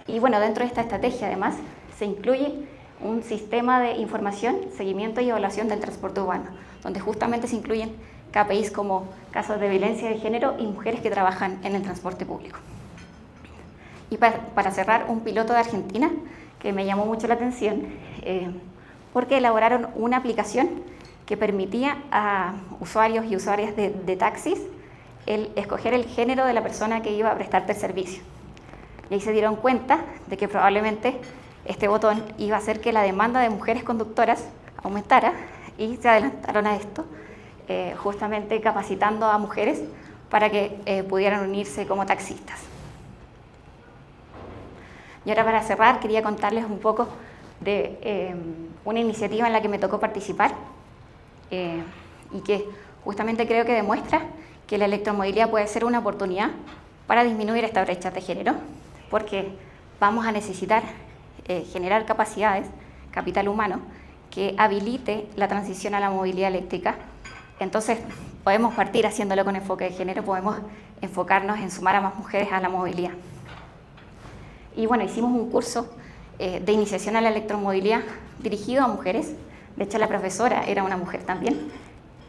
Y bueno, dentro de esta estrategia además se incluye un sistema de información, seguimiento y evaluación del transporte urbano, donde justamente se incluyen KPIs como casos de violencia de género y mujeres que trabajan en el transporte público. Y para cerrar, un piloto de Argentina que me llamó mucho la atención, porque elaboraron una aplicación que permitía a usuarios y usuarias de taxis escoger el género de la persona que iba a prestarte el servicio. Y ahí se dieron cuenta de que probablemente este botón iba a hacer que la demanda de mujeres conductoras aumentara, y se adelantaron a esto, justamente capacitando a mujeres para que pudieran unirse como taxistas. Y ahora, para cerrar, quería contarles un poco de una iniciativa en la que me tocó participar, y que justamente creo que demuestra que la electromovilidad puede ser una oportunidad para disminuir esta brecha de género, porque vamos a necesitar generar capacidades, capital humano, que habilite la transición a la movilidad eléctrica. Entonces, podemos partir haciéndolo con enfoque de género, podemos enfocarnos en sumar a más mujeres a la movilidad. Y bueno, hicimos un curso de iniciación a la electromovilidad dirigido a mujeres. De hecho, la profesora era una mujer también,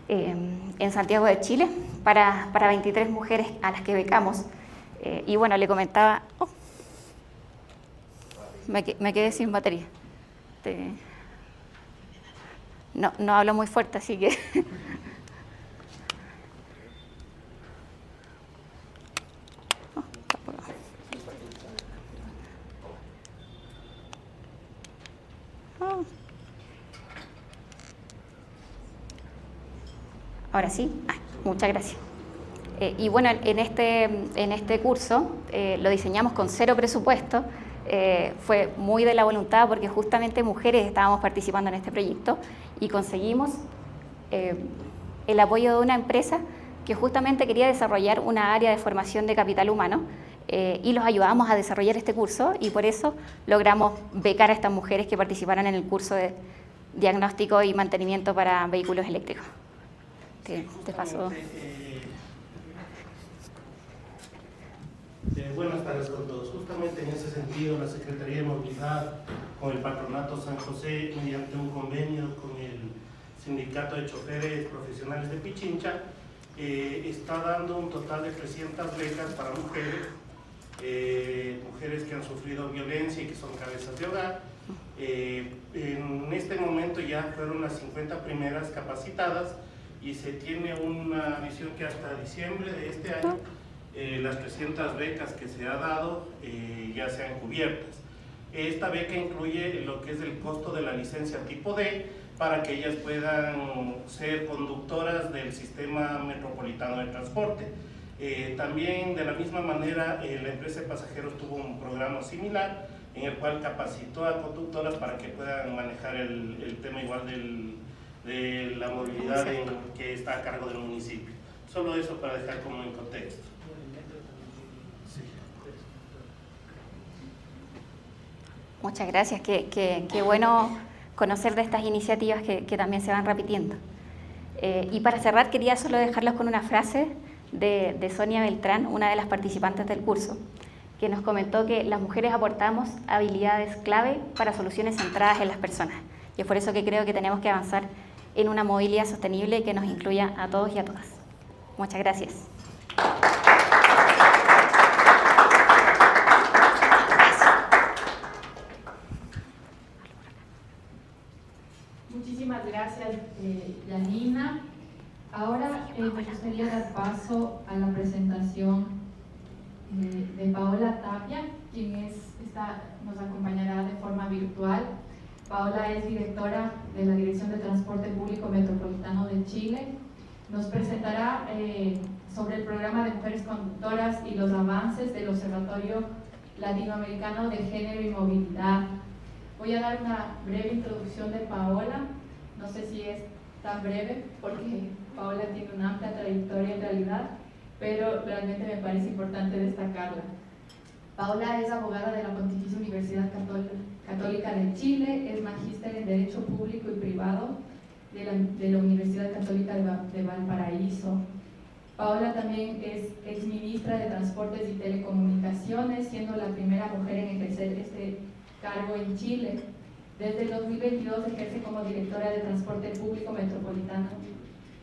en Santiago de Chile, para 23 mujeres a las que becamos. Y bueno, le comentaba... Oh, me quedé sin batería. No hablo muy fuerte, así que... Ahora sí, muchas gracias. Y bueno, en este curso lo diseñamos con 0 presupuesto. Fue muy de la voluntad, porque justamente mujeres estábamos participando en este proyecto y conseguimos el apoyo de una empresa que justamente quería desarrollar una área de formación de capital humano, y los ayudamos a desarrollar este curso, y por eso logramos becar a estas mujeres que participaran en el curso de diagnóstico y mantenimiento para vehículos eléctricos. Te paso. Buenas tardes con todos. Justamente en ese sentido, la Secretaría de Movilidad, con el Patronato San José, mediante un convenio con el Sindicato de Choferes Profesionales de Pichincha, está dando un total de 300 becas para mujeres, mujeres que han sufrido violencia y que son cabezas de hogar. En este momento ya fueron las 50 primeras capacitadas, y se tiene una visión que hasta diciembre de este año las 300 becas que se ha dado ya sean cubiertas. Esta beca incluye lo que es el costo de la licencia tipo D, para que ellas puedan ser conductoras del sistema metropolitano de transporte. También, de la misma manera, la empresa de pasajeros tuvo un programa similar en el cual capacitó a conductoras para que puedan manejar el tema igual de la movilidad que está a cargo del municipio. Solo eso para dejar como en contexto. Muchas gracias, qué bueno conocer de estas iniciativas que también se van repitiendo. Y para cerrar, quería solo dejarlos con una frase de Sonia Beltrán, una de las participantes del curso, que nos comentó que las mujeres aportamos habilidades clave para soluciones centradas en las personas. Y es por eso que creo que tenemos que avanzar en una movilidad sostenible que nos incluya a todos y a todas. Muchas gracias. Muchísimas gracias, Yanina. Ahora me gustaría dar paso a la presentación de Paola Tapia, quien nos acompañará de forma virtual. Paola es directora de la Dirección de Transporte Público Metropolitano de Chile. Nos presentará sobre el programa de mujeres conductoras y los avances del Observatorio Latinoamericano de Género y Movilidad. Voy a dar una breve introducción de Paola. No sé si es tan breve, porque Paola tiene una amplia trayectoria en realidad, pero realmente me parece importante destacarla. Paola es abogada de la Pontificia Universidad Católica de Chile, es magíster en Derecho Público y Privado de la Universidad Católica de Valparaíso. Paola también es exministra de Transportes y Telecomunicaciones, siendo la primera mujer en ejercer este cargo en Chile. Desde el 2022 ejerce como directora de Transporte Público Metropolitano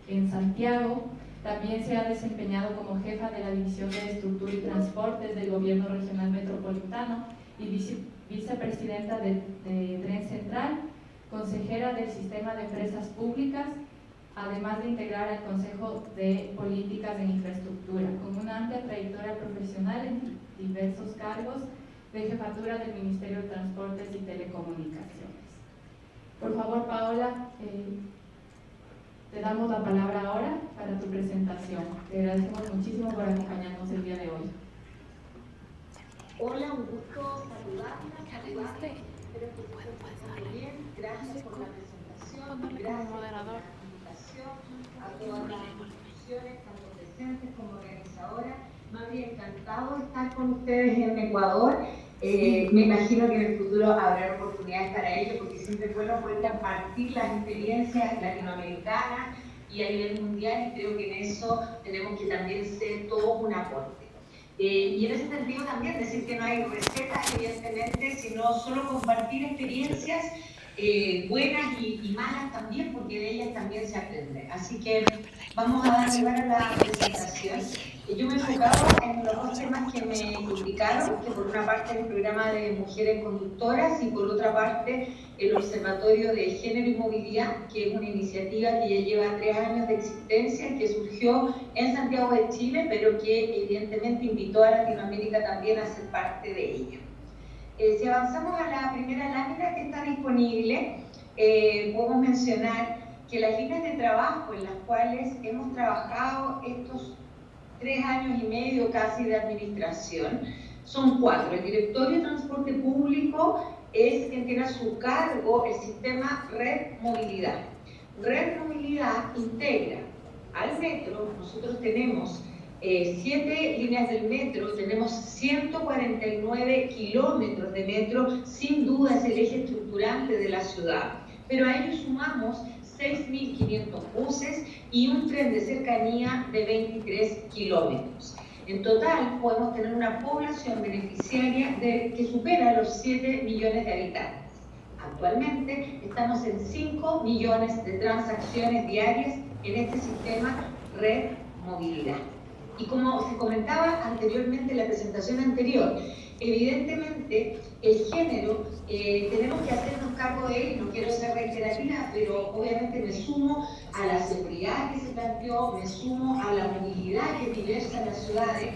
en Santiago. También se ha desempeñado como jefa de la División de Estructura y Transportes del Gobierno Regional Metropolitano y vicepresidenta de Tren Central, consejera del Sistema de Empresas Públicas, además de integrar al Consejo de Políticas en Infraestructura, con una amplia trayectoria profesional en diversos cargos de jefatura del Ministerio de Transportes y Telecomunicaciones. Por favor, Paola, te damos la palabra ahora para tu presentación. Te agradecemos muchísimo por acompañarnos el día de hoy. Hola, un gusto saludarla. Espero que estén bien. Gracias por la presentación. Gracias por la invitación a todas las instituciones, tanto presentes como organizadoras. Me habría encantado estar con ustedes en Ecuador. Me imagino que en el futuro habrá oportunidades para ello, porque siempre es bueno poder compartir las experiencias latinoamericanas y a nivel mundial, y creo que en eso tenemos que también ser todos un aporte. Y en ese sentido también decir que no hay recetas, evidentemente, sino solo compartir experiencias buenas y malas también, porque de ellas también se aprende. Así que vamos a dar lugar a la presentación. Yo me he enfocado en los dos temas que me indicaron, que por una parte el programa de mujeres conductoras y por otra parte el Observatorio de Género y Movilidad, que es una iniciativa que ya lleva 3 años de existencia, que surgió en Santiago de Chile, pero que evidentemente invitó a Latinoamérica también a ser parte de ella. Si avanzamos a la primera lámina que está disponible, podemos mencionar que las líneas de trabajo en las cuales hemos trabajado estos 3 años y medio casi de administración son 4. El Directorio de Transporte Público es quien tiene a su cargo el sistema Red Movilidad. Red Movilidad integra al metro. Nosotros tenemos 7 líneas del metro, tenemos 149 kilómetros de metro, sin duda es el eje estructurante de la ciudad, pero a ello sumamos 6.500 buses y un tren de cercanía de 23 kilómetros. En total podemos tener una población beneficiaria que supera los 7 millones de habitantes. Actualmente estamos en 5 millones de transacciones diarias en este sistema Red Movilidad. Y como se comentaba anteriormente en la presentación anterior, evidentemente el género tenemos que hacernos cargo de él. No quiero ser reiterativa, pero obviamente me sumo a la seguridad que se planteó, me sumo a la movilidad que es diversa en las ciudades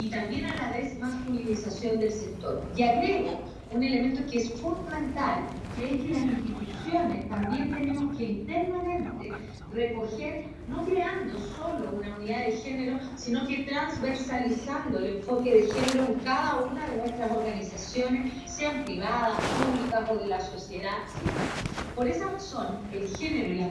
y también a la desmasculinización del sector. Y agrego un elemento que es fundamental, que es que las instituciones también tenemos que internamente recoger, no creando solo una unidad de género, sino que transversalizando el enfoque de género en cada una de nuestras organizaciones, sean privadas, públicas o de la sociedad civil. Por esa razón, el género y las